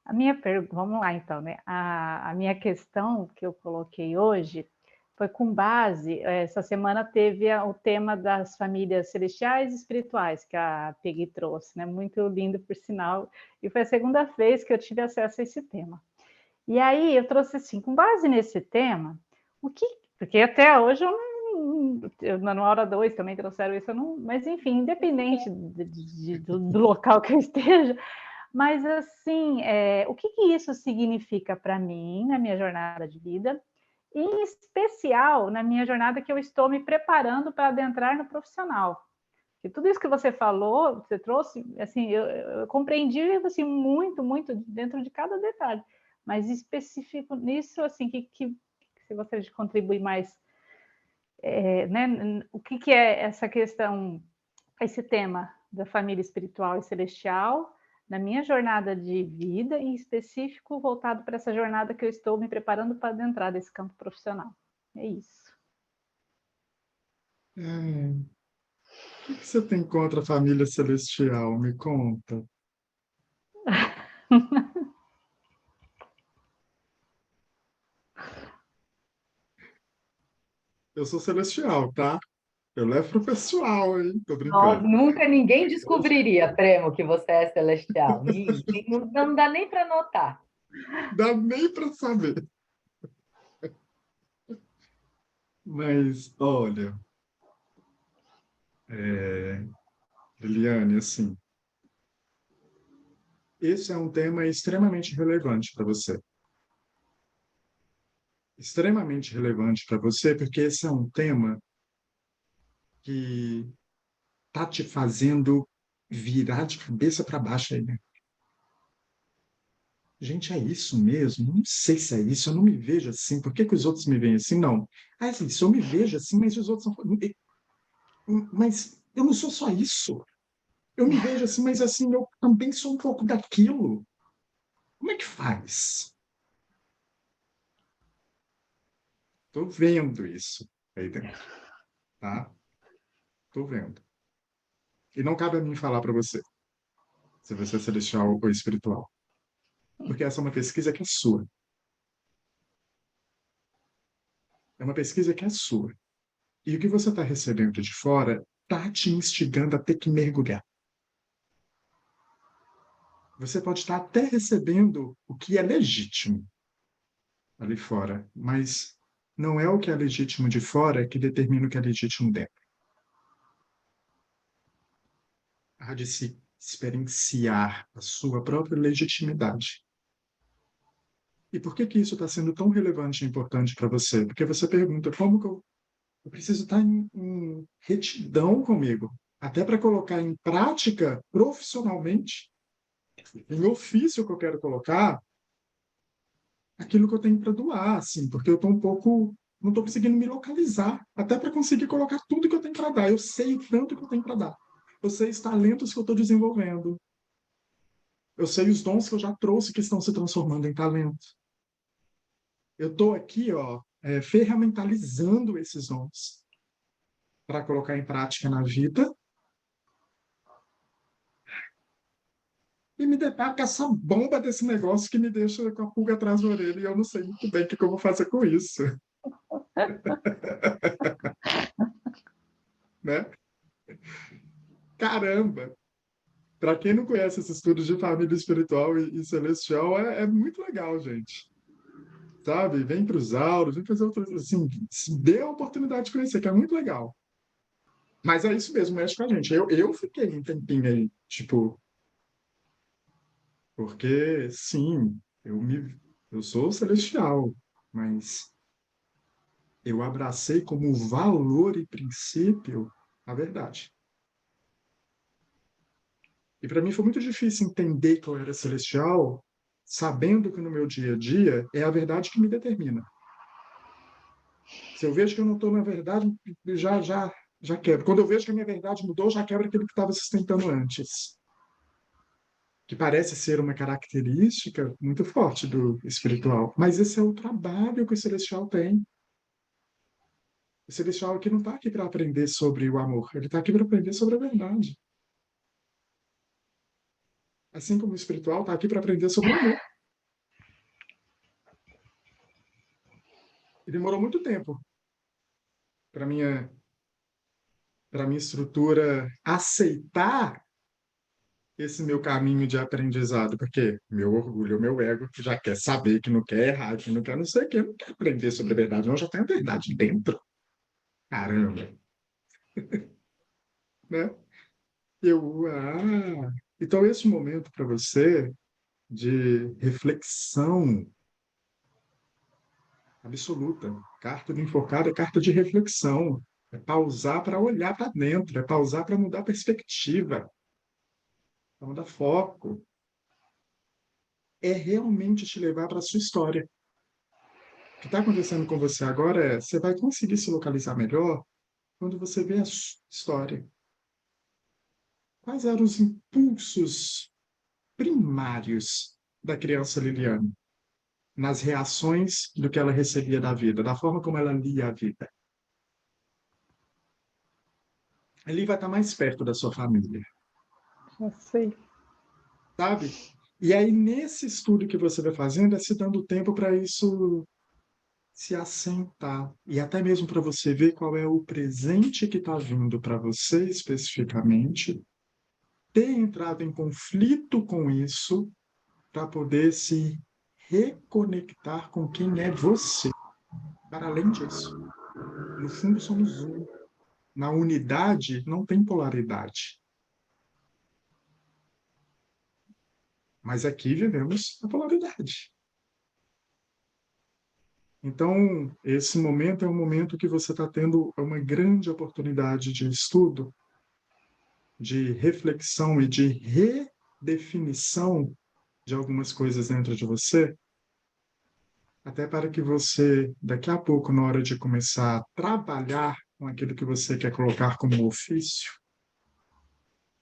A minha pergunta, vamos lá então, né? A minha questão que eu coloquei hoje foi com base, essa semana teve o tema das famílias celestiais e espirituais, que a Peggy trouxe, né? Muito lindo, por sinal, e foi a segunda vez que eu tive acesso a esse tema. E aí eu trouxe assim, com base nesse tema, porque até hoje na hora 2 também trouxeram isso, mas enfim, independente do local que eu esteja, mas assim, o que isso significa para mim na minha jornada de vida, e em especial na minha jornada que eu estou me preparando para adentrar no profissional. E tudo isso que você falou, você trouxe, assim, eu compreendi assim, muito, muito dentro de cada detalhe, mas específico nisso, assim, que você gostaria de contribuir mais, né? O que é essa questão, esse tema da família espiritual e celestial na minha jornada de vida, em específico voltado para essa jornada que eu estou me preparando para adentrar desse campo profissional. É isso. O que você tem contra a família celestial? Me conta. Eu sou celestial, tá? Eu levo pro pessoal, hein? Tô Não, brincando. nunca ninguém descobriria, Premo, que você é celestial. Não dá nem para notar. Dá nem para saber. Mas, olha, Liliane, assim, esse é um tema extremamente relevante para você. Extremamente relevante para você, porque esse é um tema que tá te fazendo virar de cabeça para baixo aí, né? Gente, é isso mesmo? Não sei se é isso, eu não me vejo assim. Por que que os outros me veem assim? Não. Ah, assim, se eu me vejo assim, mas os outros não. Mas eu não sou só isso. Eu me vejo assim, mas assim, eu também sou um pouco daquilo. Como é que faz? Estou vendo isso aí dentro, tá? Estou vendo. E não cabe a mim falar para você se você é celestial ou espiritual, porque essa é uma pesquisa que é sua. É uma pesquisa que é sua. E o que você está recebendo de fora está te instigando a ter que mergulhar. Você pode estar até recebendo o que é legítimo ali fora, mas não é o que é legítimo de fora que determina o que é legítimo dentro. Há de se experienciar a sua própria legitimidade. E por que que isso está sendo tão relevante e importante para você? Porque você pergunta, como que eu preciso estar em retidão comigo, até para colocar em prática profissionalmente, em ofício que eu quero colocar, aquilo que eu tenho para doar, assim, porque eu estou um pouco, não estou conseguindo me localizar, até para conseguir colocar tudo que eu tenho para dar. Eu sei o tanto que eu tenho para dar. Eu sei os talentos que eu estou desenvolvendo. Eu sei os dons que eu já trouxe que estão se transformando em talento. Eu estou aqui, ó, ferramentalizando esses dons para colocar em prática na vida e me deparo com essa bomba desse negócio que me deixa com a pulga atrás da orelha e eu não sei muito bem o que eu vou fazer com isso, né? Caramba! Para quem não conhece esses estudos de família espiritual e celestial, é muito legal, gente. Sabe? Vem para os aulas, vem fazer outras, assim, dê a oportunidade de conhecer, que é muito legal. Mas é isso mesmo, mexe com a gente. Eu fiquei um tempinho aí, tipo, porque, sim, eu sou celestial, mas eu abracei como valor e princípio a verdade. E para mim foi muito difícil entender que eu era celestial, sabendo que no meu dia a dia é a verdade que me determina. Se eu vejo que eu não estou na verdade, já quebra. Quando eu vejo que a minha verdade mudou, já quebra aquilo que estava sustentando antes. Que parece ser uma característica muito forte do espiritual. Mas esse é o trabalho que o celestial tem. O celestial aqui não está aqui para aprender sobre o amor, ele está aqui para aprender sobre a verdade. Assim como o espiritual está aqui para aprender sobre o amor. E demorou muito tempo para minha para minha estrutura aceitar esse meu caminho de aprendizado, porque meu orgulho, meu ego, que já quer saber, que não quer errar, que não quer não sei o que, não quer aprender sobre a verdade, não, já tem a verdade dentro. Caramba, né? Então esse momento para você de reflexão absoluta, carta do enfocado é carta de reflexão, é pausar para olhar para dentro, é pausar para mudar perspectiva, para mudar foco, é realmente te levar para a sua história. O que está acontecendo com você agora é, você vai conseguir se localizar melhor quando você vê a sua história. Quais eram os impulsos primários da criança Liliane nas reações do que ela recebia da vida, da forma como ela lia a vida? Ali vai estar mais perto da sua família, Eu sei. sabe? E aí, nesse estudo que você vai fazendo, é se dando tempo para isso se assentar. E até mesmo para você ver qual é o presente que está vindo para você especificamente, ter entrado em conflito com isso para poder se reconectar com quem é você. Para além disso, no fundo somos um. Na unidade não tem polaridade. Mas aqui vivemos a polaridade. Então, esse momento é um momento que você está tendo uma grande oportunidade de estudo, de reflexão e de redefinição de algumas coisas dentro de você, até para que você, daqui a pouco, na hora de começar a trabalhar com aquilo que você quer colocar como ofício,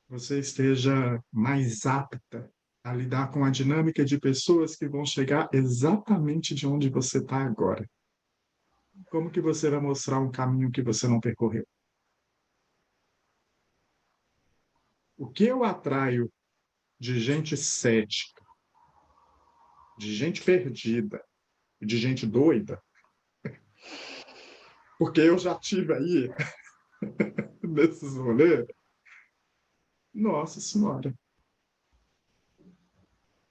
você esteja mais apta a lidar com a dinâmica de pessoas que vão chegar exatamente de onde você está agora. Como que você vai mostrar um caminho que você não percorreu? O que eu atraio de gente cética, de gente perdida, de gente doida, porque eu já tive aí nesses rolês, nossa senhora.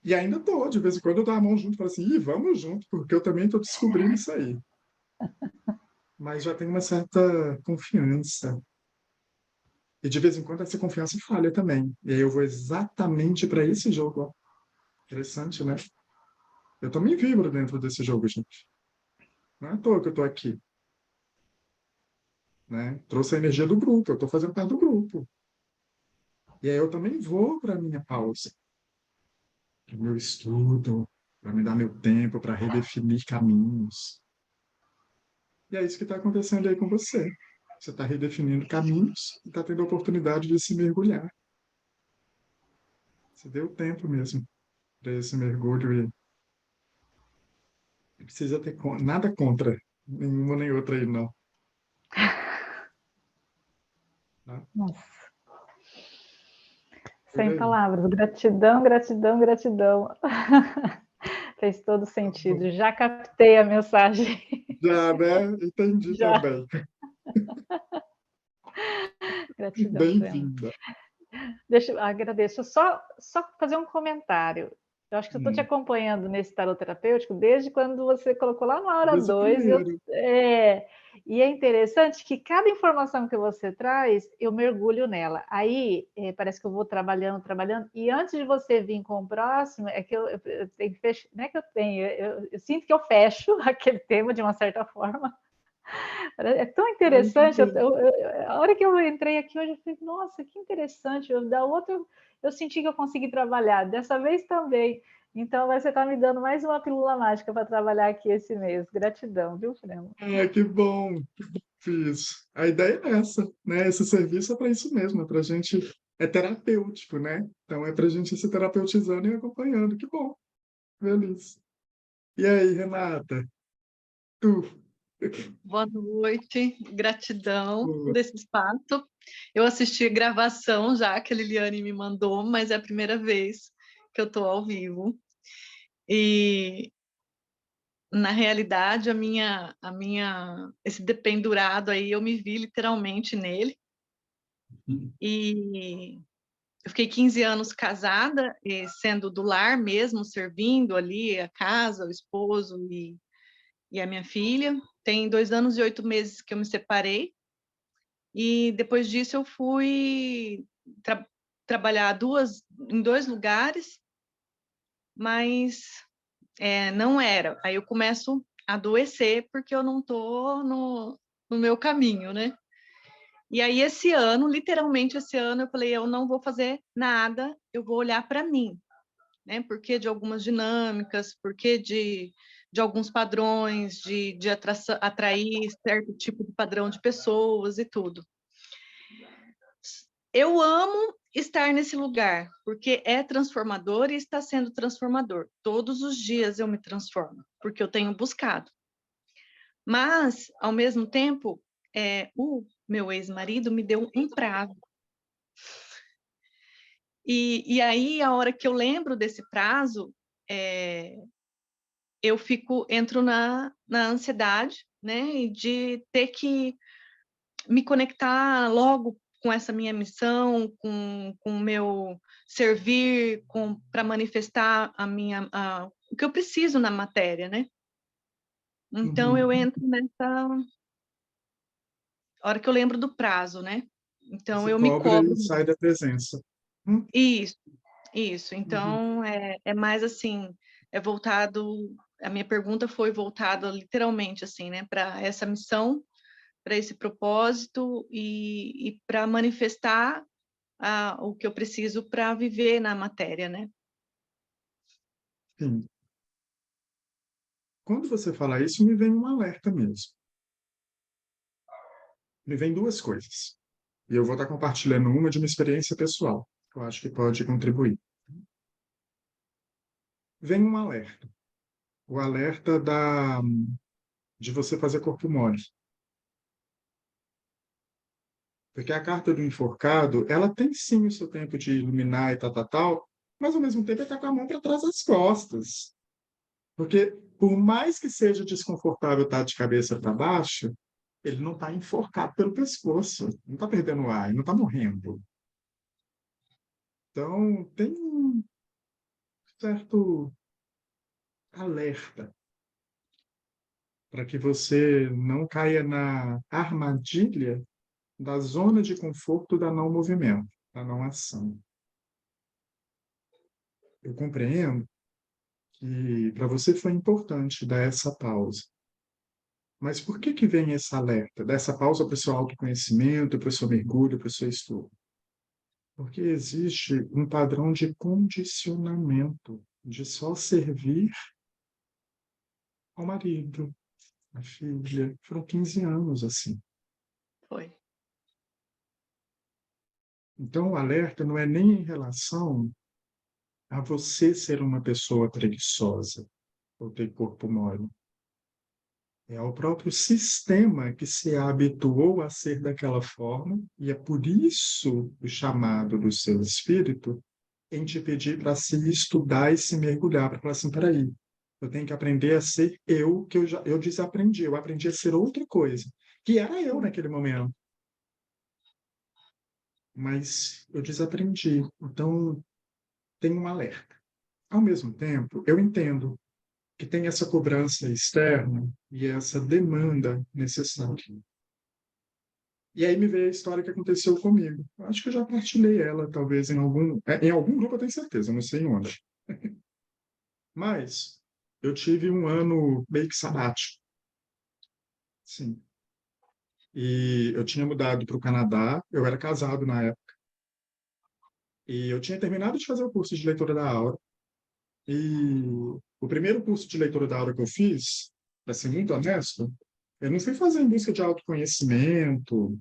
E ainda tô, de vez em quando eu dou a mão junto e falo assim, ih, vamos junto, porque eu também estou descobrindo isso aí. Mas já tem uma certa confiança. E de vez em quando essa confiança falha também. E aí eu vou exatamente para esse jogo. Ó. Interessante, né? Eu também vibro dentro desse jogo, gente. Não é à toa que eu estou aqui. Né? Trouxe a energia do grupo, eu estou fazendo parte do grupo. E aí eu também vou para a minha pausa, para o meu estudo, para me dar meu tempo, para redefinir caminhos. E é isso que está acontecendo aí com você. Você está redefinindo caminhos e está tendo a oportunidade de se mergulhar. Você deu tempo mesmo para esse mergulho e não precisa ter nada contra nenhuma nem outra aí, não. Tá? Nossa, Por sem aí. palavras. Gratidão, gratidão, gratidão. Fez todo Tá bom. sentido. Já captei a mensagem. Já, né? Entendi Já. também. Gratidão, Prema. Bem-vinda. Agradeço. Só fazer um comentário. Eu acho que eu estou te Hum. acompanhando nesse tarot terapêutico desde quando você colocou lá na hora Desde o 2. primeiro. E é interessante que cada informação que você traz, eu mergulho nela. Aí parece que eu vou trabalhando, trabalhando, e antes de você vir com o próximo, é que eu tenho que fechar. Não é que eu tenho, eu sinto que eu fecho aquele tema de uma certa forma. É tão Ai, que interessante. bom. A hora que eu entrei aqui hoje, eu falei, nossa, que interessante. Da outra, eu senti que eu consegui trabalhar. Dessa vez também. Então, você está me dando mais uma pílula mágica para trabalhar aqui esse mês. Gratidão, viu, Frema? Ah, que bom. Fiz. A ideia é essa, né? Esse serviço é para isso mesmo, é para a gente. É terapêutico, né? Então é para a gente ir se terapeutizando e acompanhando. Que bom. Feliz. E aí, Renata? Tu? Boa noite, gratidão Boa. desse espaço. Eu assisti a gravação já que a Liliane me mandou, mas é a primeira vez que eu estou ao vivo. E na realidade, esse dependurado aí, eu me vi literalmente nele. E eu fiquei 15 anos casada, sendo do lar mesmo, servindo ali a casa, o esposo e a minha filha. Tem 2 anos e 8 meses que eu me separei. E depois disso eu fui trabalhar em 2 lugares, mas não era. Aí eu começo a adoecer porque eu não estou no meu caminho, né? E aí esse ano, literalmente esse ano, eu falei, eu não vou fazer nada, eu vou olhar para mim, né? Porque de algumas dinâmicas, porque de alguns padrões, de atrair certo tipo de padrão de pessoas e tudo. Eu amo estar nesse lugar, porque é transformador e está sendo transformador. Todos os dias eu me transformo, porque eu tenho buscado. Mas, ao mesmo tempo, o meu ex-marido me deu um prazo. E aí, a hora que eu lembro desse prazo, eu entro na ansiedade, né, de ter que me conectar logo com essa minha missão, com o meu servir, para manifestar o que eu preciso na matéria, né? Então, eu Uhum. entro nessa hora que eu lembro do prazo, né? Então, Você eu me cobra cobro. e sai da presença. Isso, isso. Uhum. Então, é mais assim, é voltado. A minha pergunta foi voltada literalmente assim, né, para essa missão, para esse propósito e para manifestar o que eu preciso para viver na matéria, né? Sim. Quando você fala isso, me vem um alerta mesmo. Me vem duas coisas. E eu vou estar compartilhando uma de uma experiência pessoal, que eu acho que pode contribuir. Vem um alerta. O alerta de você fazer corpo mole. Porque a carta do enforcado, ela tem sim o seu tempo de iluminar e tal, mas ao mesmo tempo ele está com a mão para trás das costas. Porque por mais que seja desconfortável estar de cabeça para baixo, ele não está enforcado pelo pescoço, não está perdendo ar, ele não está morrendo. Então, tem um certo alerta para que você não caia na armadilha da zona de conforto da não movimento, da não ação. Eu compreendo que para você foi importante dar essa pausa. Mas por que vem esse alerta? Dessa pausa para o seu autoconhecimento, para o seu mergulho, para o seu estudo? Porque existe um padrão de condicionamento, de só servir ao marido, à filha. Foram 15 anos assim. Foi. Então, o alerta não é nem em relação a você ser uma pessoa preguiçosa ou ter corpo mole. É o próprio sistema que se habituou a ser daquela forma, e é por isso o chamado do seu espírito em te pedir para se estudar e se mergulhar, para falar assim, peraí, eu tenho que aprender a ser eu, que eu desaprendi, eu aprendi a ser outra coisa, que era eu naquele momento. Mas eu desaprendi, então tem um alerta. Ao mesmo tempo, eu entendo que tem essa cobrança externa e essa demanda necessária. E aí me veio a história que aconteceu comigo. Acho que eu já partilhei ela, talvez, em algum grupo, eu tenho certeza, não sei onde. Mas eu tive um ano meio que sabático. Sim. E eu tinha mudado para o Canadá, eu era casado na época. E eu tinha terminado de fazer o curso de leitura da aura. E o primeiro curso de leitura da aura que eu fiz, para ser muito honesto, eu não fui fazer em busca de autoconhecimento.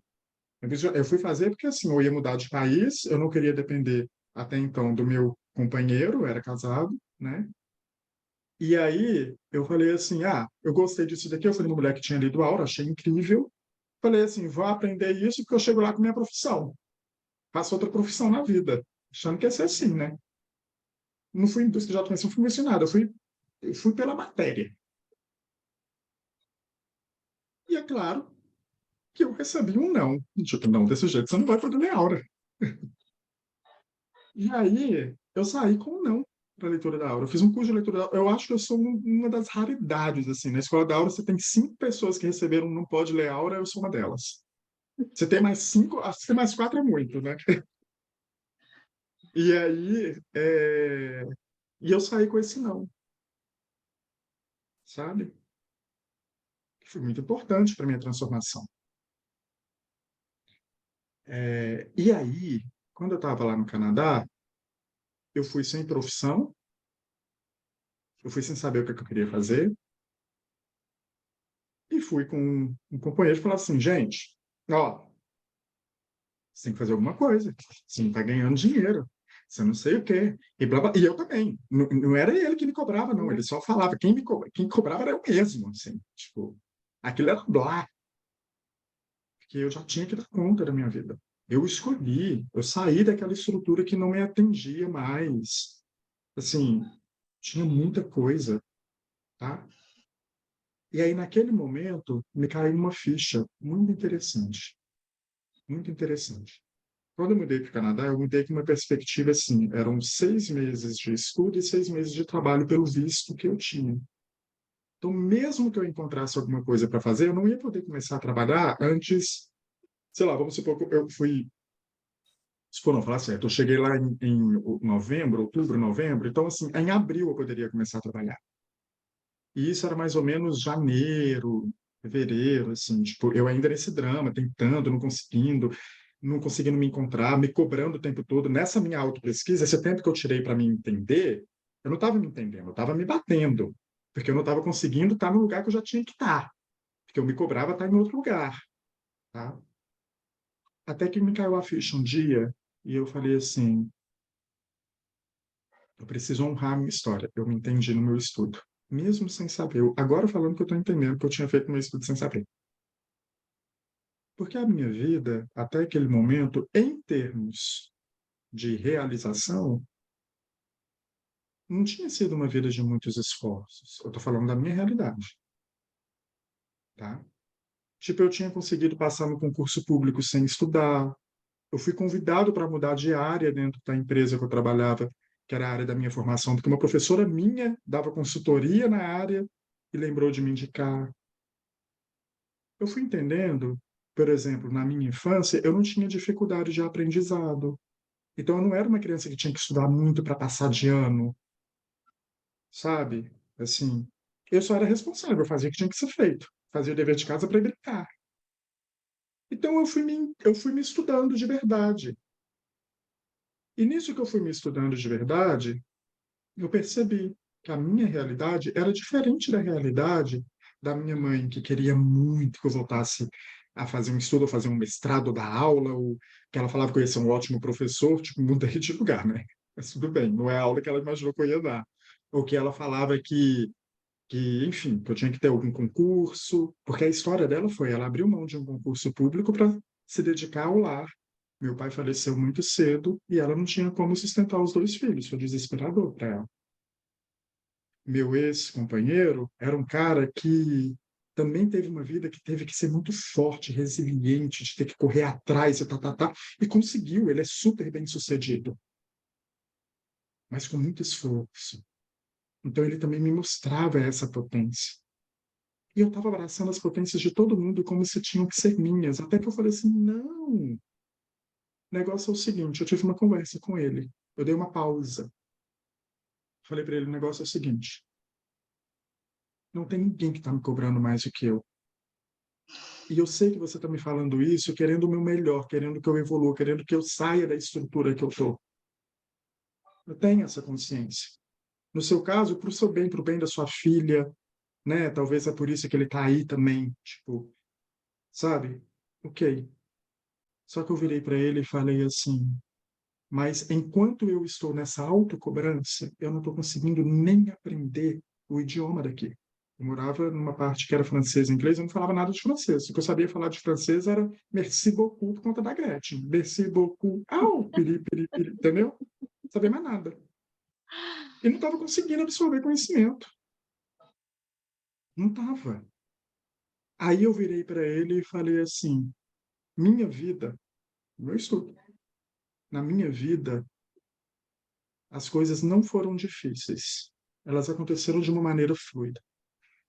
Eu fui fazer porque, assim, eu ia mudar de país, eu não queria depender até então do meu companheiro, eu era casado, né? E aí eu falei assim, eu gostei disso daqui, eu fui uma mulher que tinha lido aura, achei incrível. Falei assim, vou aprender isso porque eu chego lá com minha profissão. Faço outra profissão na vida, achando que ia ser assim, né? Não fui em busca de autoconhecimento, fui mencionado, eu fui pela matéria. E é claro que eu recebi um não. Tipo, não, desse jeito você não vai poder ler aura. E aí eu saí com um não para a leitura da aura. Eu fiz um curso de leitura da aura. Eu acho que eu sou uma das raridades, assim. Na escola da aura você tem 5 pessoas que receberam não pode ler aura, eu sou uma delas. Você tem mais 5, você tem mais 4 é muito, né? E aí, e eu saí com esse não, sabe? Que foi muito importante para minha transformação. E aí, quando eu estava lá no Canadá, eu fui sem profissão, eu fui sem saber o que eu queria fazer, e fui com um companheiro e falar assim, gente, ó, você tem que fazer alguma coisa, você não está ganhando dinheiro, você não sei o quê, e blá, blá. E eu também, não era ele que me cobrava, não, ele só falava, quem cobrava era eu mesmo, assim, tipo, aquilo era blá, porque eu já tinha que dar conta da minha vida. Eu escolhi, eu saí daquela estrutura que não me atendia mais. Assim, tinha muita coisa, tá? E aí, naquele momento, me caiu uma ficha muito interessante. Muito interessante. Quando eu mudei para o Canadá, eu mudei com uma perspectiva assim, eram 6 meses de estudo e 6 meses de trabalho pelo visto que eu tinha. Então, mesmo que eu encontrasse alguma coisa para fazer, eu não ia poder começar a trabalhar antes, sei lá, vamos supor que eu fui, se for não falar certo, eu cheguei lá em novembro, outubro, novembro, então, assim, em abril eu poderia começar a trabalhar. E isso era mais ou menos janeiro, fevereiro, assim, tipo, eu ainda nesse drama, tentando, não conseguindo me encontrar, me cobrando o tempo todo. Nessa minha autopesquisa, esse tempo que eu tirei para me entender, eu não estava me entendendo, eu estava me batendo, porque eu não estava conseguindo estar no lugar que eu já tinha que estar, porque eu me cobrava estar em outro lugar, tá? Até que me caiu a ficha um dia e eu falei assim, eu preciso honrar a minha história. Eu me entendi no meu estudo, mesmo sem saber. Agora falando que eu estou entendendo que eu tinha feito meu estudo sem saber. Porque a minha vida, até aquele momento, em termos de realização, não tinha sido uma vida de muitos esforços. Eu estou falando da minha realidade, tá? Tipo, eu tinha conseguido passar no concurso público sem estudar. Eu fui convidado para mudar de área dentro da empresa que eu trabalhava, que era a área da minha formação, porque uma professora minha dava consultoria na área e lembrou de me indicar. Eu fui entendendo, por exemplo, na minha infância, eu não tinha dificuldade de aprendizado. Então, eu não era uma criança que tinha que estudar muito para passar de ano, sabe? Assim, eu só era responsável, eu fazia o que tinha que ser feito, fazia o dever de casa para brincar. Então, eu fui me estudando de verdade. E nisso que eu fui me estudando de verdade, eu percebi que a minha realidade era diferente da realidade da minha mãe, que queria muito que eu voltasse a fazer um estudo, a fazer um mestrado, dar aula, ou que ela falava que eu ia ser um ótimo professor, tipo, mudei de lugar, né? Mas tudo bem, não é a aula que ela imaginou que eu ia dar. Ou que ela falava enfim, que eu tinha que ter algum concurso, porque a história dela foi, ela abriu mão de um concurso público para se dedicar ao lar. Meu pai faleceu muito cedo e ela não tinha como sustentar os dois filhos, foi desesperador para ela. Meu ex-companheiro era um cara que também teve uma vida que teve que ser muito forte, resiliente, de ter que correr atrás e conseguiu, ele é super bem sucedido, mas com muito esforço. Então ele também me mostrava essa potência. E eu estava abraçando as potências de todo mundo como se tinham que ser minhas, até que eu falei assim, não, o negócio é o seguinte, eu tive uma conversa com ele, eu dei uma pausa, falei para ele, o negócio é o seguinte, não tem ninguém que está me cobrando mais do que eu. E eu sei que você está me falando isso querendo o meu melhor, querendo que eu evolua, querendo que eu saia da estrutura que eu estou. Eu tenho essa consciência. No seu caso, para o seu bem, para o bem da sua filha, né? Talvez é por isso que ele está aí também, tipo, sabe? Ok. Só que eu virei para ele e falei assim, mas enquanto eu estou nessa autocobrança, eu não estou conseguindo nem aprender o idioma daqui. Eu morava numa parte que era francês e inglês, eu não falava nada de francês. O que eu sabia falar de francês era merci beaucoup por conta da Gretchen. Merci beaucoup. Au, piri, piri, piri, entendeu? Não sabia mais nada. E não estava conseguindo absorver conhecimento. Não estava. Aí eu virei para ele e falei assim, minha vida, meu estudo, na minha vida, as coisas não foram difíceis. Elas aconteceram de uma maneira fluida.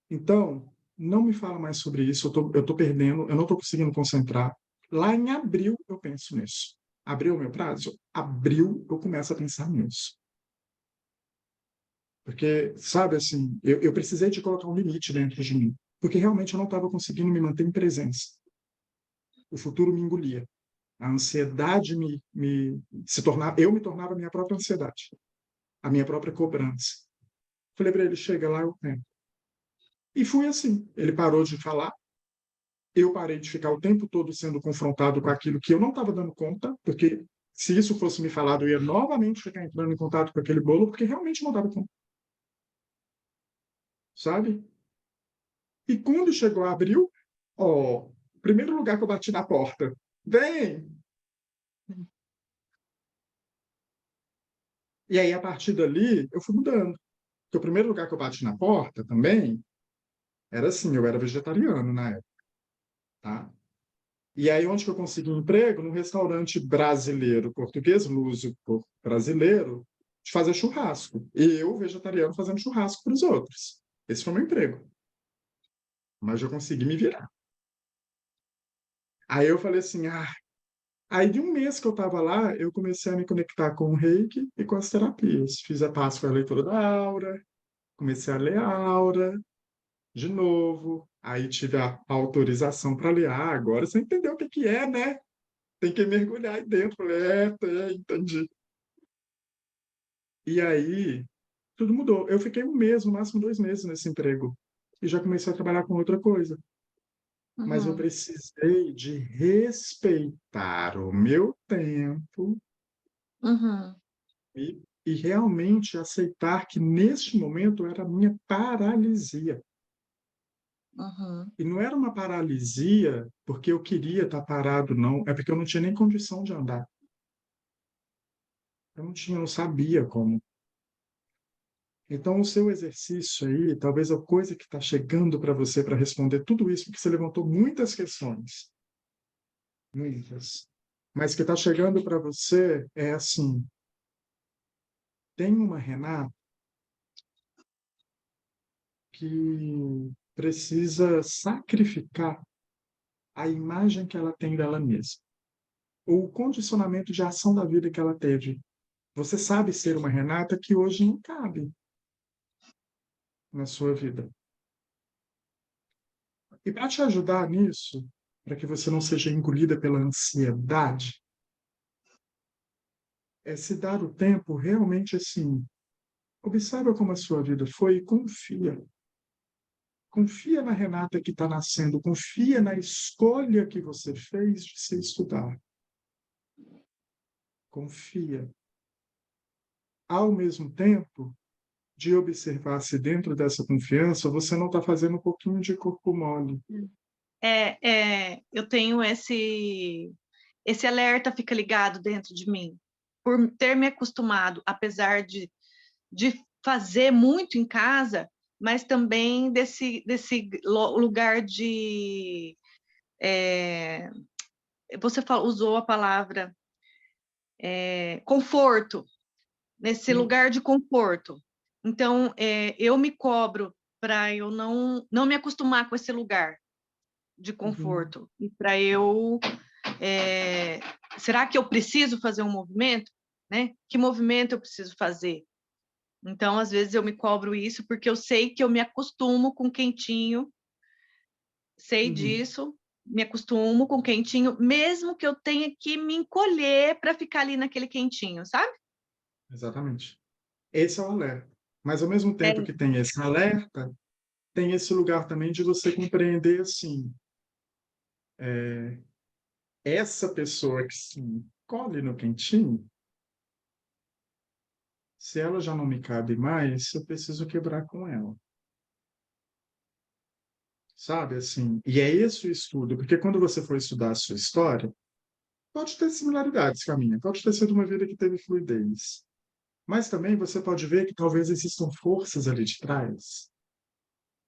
Então, não me fala mais sobre isso, eu tô perdendo, eu não estou conseguindo concentrar. Lá em abril eu penso nisso. Abril é o meu prazo? Abril eu começo a pensar nisso. Porque, sabe, assim, eu precisei de colocar um limite dentro de mim. Porque realmente eu não estava conseguindo me manter em presença. O futuro me engolia. A ansiedade eu me tornava a minha própria ansiedade. A minha própria cobrança. Falei para ele, chega lá, eu tento. E fui assim. Ele parou de falar, eu parei de ficar o tempo todo sendo confrontado com aquilo que eu não estava dando conta, porque se isso fosse me falado, eu ia novamente ficar entrando em contato com aquele bolo, porque realmente não dava conta. Sabe? E quando chegou abril, ó, primeiro lugar que eu bati na porta, vem! E aí, a partir dali, eu fui mudando. Porque o primeiro lugar que eu bati na porta também era assim, eu era vegetariano na época, tá? E aí, onde que eu consegui um emprego? Num restaurante brasileiro, português, luso brasileiro, de fazer churrasco. E eu, vegetariano, fazendo churrasco para os outros. Esse foi meu emprego. Mas eu consegui me virar. Aí eu falei assim, Aí de um mês que eu estava lá, eu comecei a me conectar com o Reiki e com as terapias. Fiz a paz com a leitura da aura, comecei a ler a aura de novo. Aí tive a autorização para ler. Agora você entendeu o que que é, né? Tem que mergulhar aí dentro. Falei, entendi. E aí, tudo mudou. Eu fiquei um mês, no máximo 2 meses nesse emprego. E já comecei a trabalhar com outra coisa. mas eu Uhum. precisei de respeitar o meu tempo Uhum. e realmente aceitar que neste momento era a minha paralisia. Uhum. E não era uma paralisia porque eu queria estar parado, não. É porque eu não tinha nem condição de andar. Eu não tinha, não sabia como. Então, o seu exercício aí, talvez a coisa que está chegando para você para responder tudo isso, porque você levantou muitas questões, muitas, mas que está chegando para você é assim: tem uma Renata que precisa sacrificar a imagem que ela tem dela mesma, ou o condicionamento de ação da vida que ela teve. Você sabe ser uma Renata que hoje não cabe na sua vida. E para te ajudar nisso, para que você não seja engolida pela ansiedade, é se dar o tempo realmente assim. Observa como a sua vida foi e confia. Confia na Renata que está nascendo, confia na escolha que você fez de se estudar. Confia. Ao mesmo tempo, de observar se dentro dessa confiança você não está fazendo um pouquinho de corpo mole. Eu tenho esse alerta fica ligado dentro de mim, por ter me acostumado, apesar de fazer muito em casa, mas também desse lugar de você usou a palavra conforto, nesse Sim. lugar de conforto. Então, eu me cobro para eu não me acostumar com esse lugar de Uhum. conforto. E para eu. Será que eu preciso fazer um movimento? Né? Que movimento eu preciso fazer? Então, às vezes, eu me cobro isso porque eu sei que eu me acostumo com quentinho, sei Uhum. disso, me acostumo com quentinho, mesmo que eu tenha que me encolher para ficar ali naquele quentinho, sabe? Exatamente. Esse é o alerta. Mas, ao mesmo É, tempo que tem esse alerta, tem esse lugar também de você compreender assim, essa pessoa que se encolhe no quentinho, se ela já não me cabe mais, eu preciso quebrar com ela. Sabe, assim? E é esse o estudo, porque quando você for estudar a sua história, pode ter similaridades com a minha, pode ter sido uma vida que teve fluidez. Mas também você pode ver que talvez existam forças ali de trás,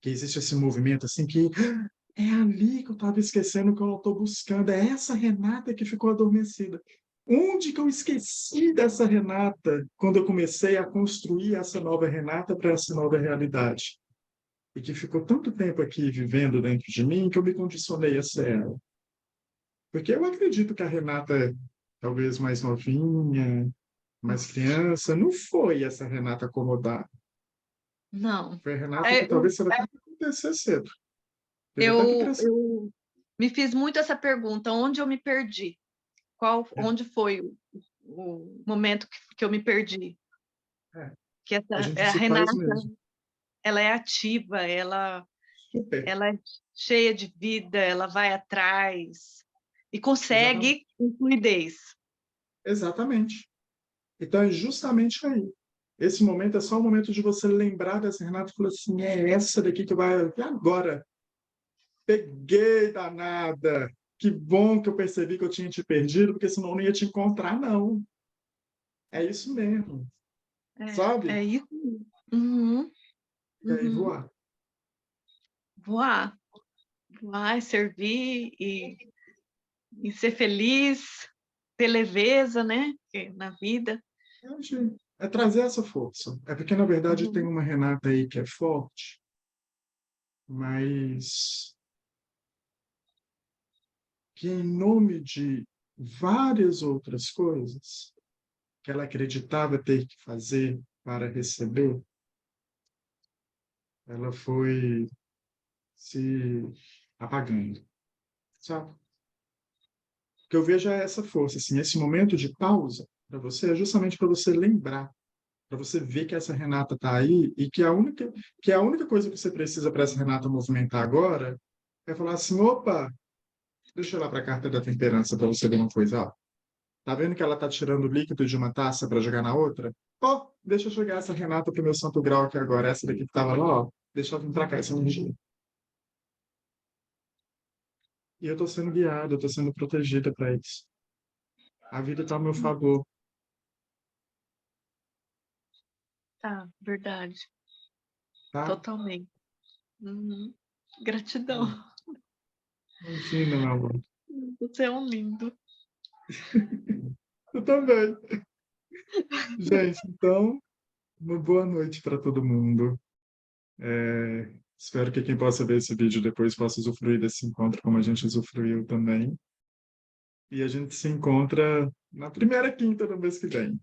que existe esse movimento assim que é ali que eu estava esquecendo que eu estou buscando, é essa Renata que ficou adormecida. Onde que eu esqueci dessa Renata quando eu comecei a construir essa nova Renata para essa nova realidade? E que ficou tanto tempo aqui vivendo dentro de mim que eu me condicionei a ser ela. Porque eu acredito que a Renata, talvez mais novinha, mais criança, não foi essa Renata acomodada. não. Foi a Renata que É, talvez será que acontecer cedo. Teve até que Eu, crescer. eu me fiz muito essa pergunta, onde eu me perdi? Onde foi o momento que eu me perdi? É, Que a gente a se faz Renata, mesmo. ela é ativa, Super. ela é cheia de vida, ela vai atrás e Exatamente. consegue com fluidez. Exatamente. Então é justamente aí. Esse momento é só o momento de você lembrar dessa Renata e falar assim, é essa daqui que vai. E agora? Peguei, danada! Que bom que eu percebi que eu tinha te perdido, porque senão eu não ia te encontrar, não. É isso mesmo, É sabe? isso. Uhum, E aí uhum. voar. Voar, voar, servir e ser feliz, ter leveza, né? Na vida. É trazer essa força. É porque, na verdade, tem Uhum. uma Renata aí que é forte, mas que, em nome de várias outras coisas que ela acreditava ter que fazer para receber, ela foi se apagando, sabe? O que eu vejo é essa força, assim, esse momento de pausa para você é justamente para você lembrar, para você ver que essa Renata está aí e que a única coisa que você precisa para essa Renata movimentar agora vai falar assim, opa, deixa eu ir lá para a carta da temperança para você ver uma coisa. Ó. Tá vendo que ela tá tirando o líquido de uma taça para jogar na outra? Ó, deixa eu jogar essa Renata pro meu santo grau aqui agora. Essa daqui que tava lá, ó. Deixa eu vir para cá, essa energia. E eu tô sendo guiada, eu tô sendo protegida para isso. A vida tá ao meu favor. Tá, verdade. Tá? Totalmente. Uhum. Gratidão. Imagina, meu amor. Você é um lindo. Eu também. Gente, então, uma boa noite para todo mundo. Espero que quem possa ver esse vídeo depois possa usufruir desse encontro como a gente usufruiu também. E a gente se encontra na primeira quinta do mês que vem,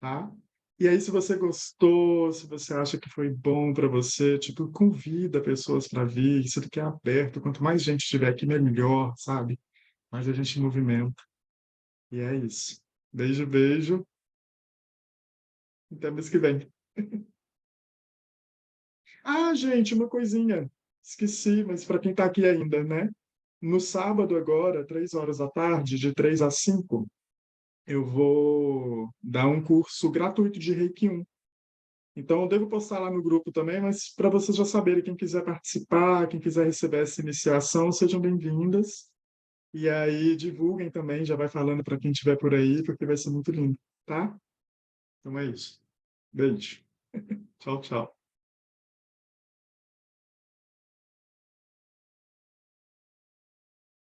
tá? E aí, se você gostou, se você acha que foi bom para você, tipo, convida pessoas para vir, isso aqui é aberto. Quanto mais gente tiver aqui, melhor, sabe? Mais a gente movimenta. E é isso. Beijo, beijo. Até mês que vem. Ah, gente, uma coisinha. Esqueci, mas para quem está aqui ainda, né? No sábado agora, 3 horas da tarde, de 3 às 5, eu vou dar um curso gratuito de Reiki 1. Então, eu devo postar lá no grupo também, mas para vocês já saberem, quem quiser participar, quem quiser receber essa iniciação, sejam bem-vindas. E aí, divulguem também, já vai falando para quem estiver por aí, porque vai ser muito lindo, tá? Então é isso. Beijo. Tchau, tchau.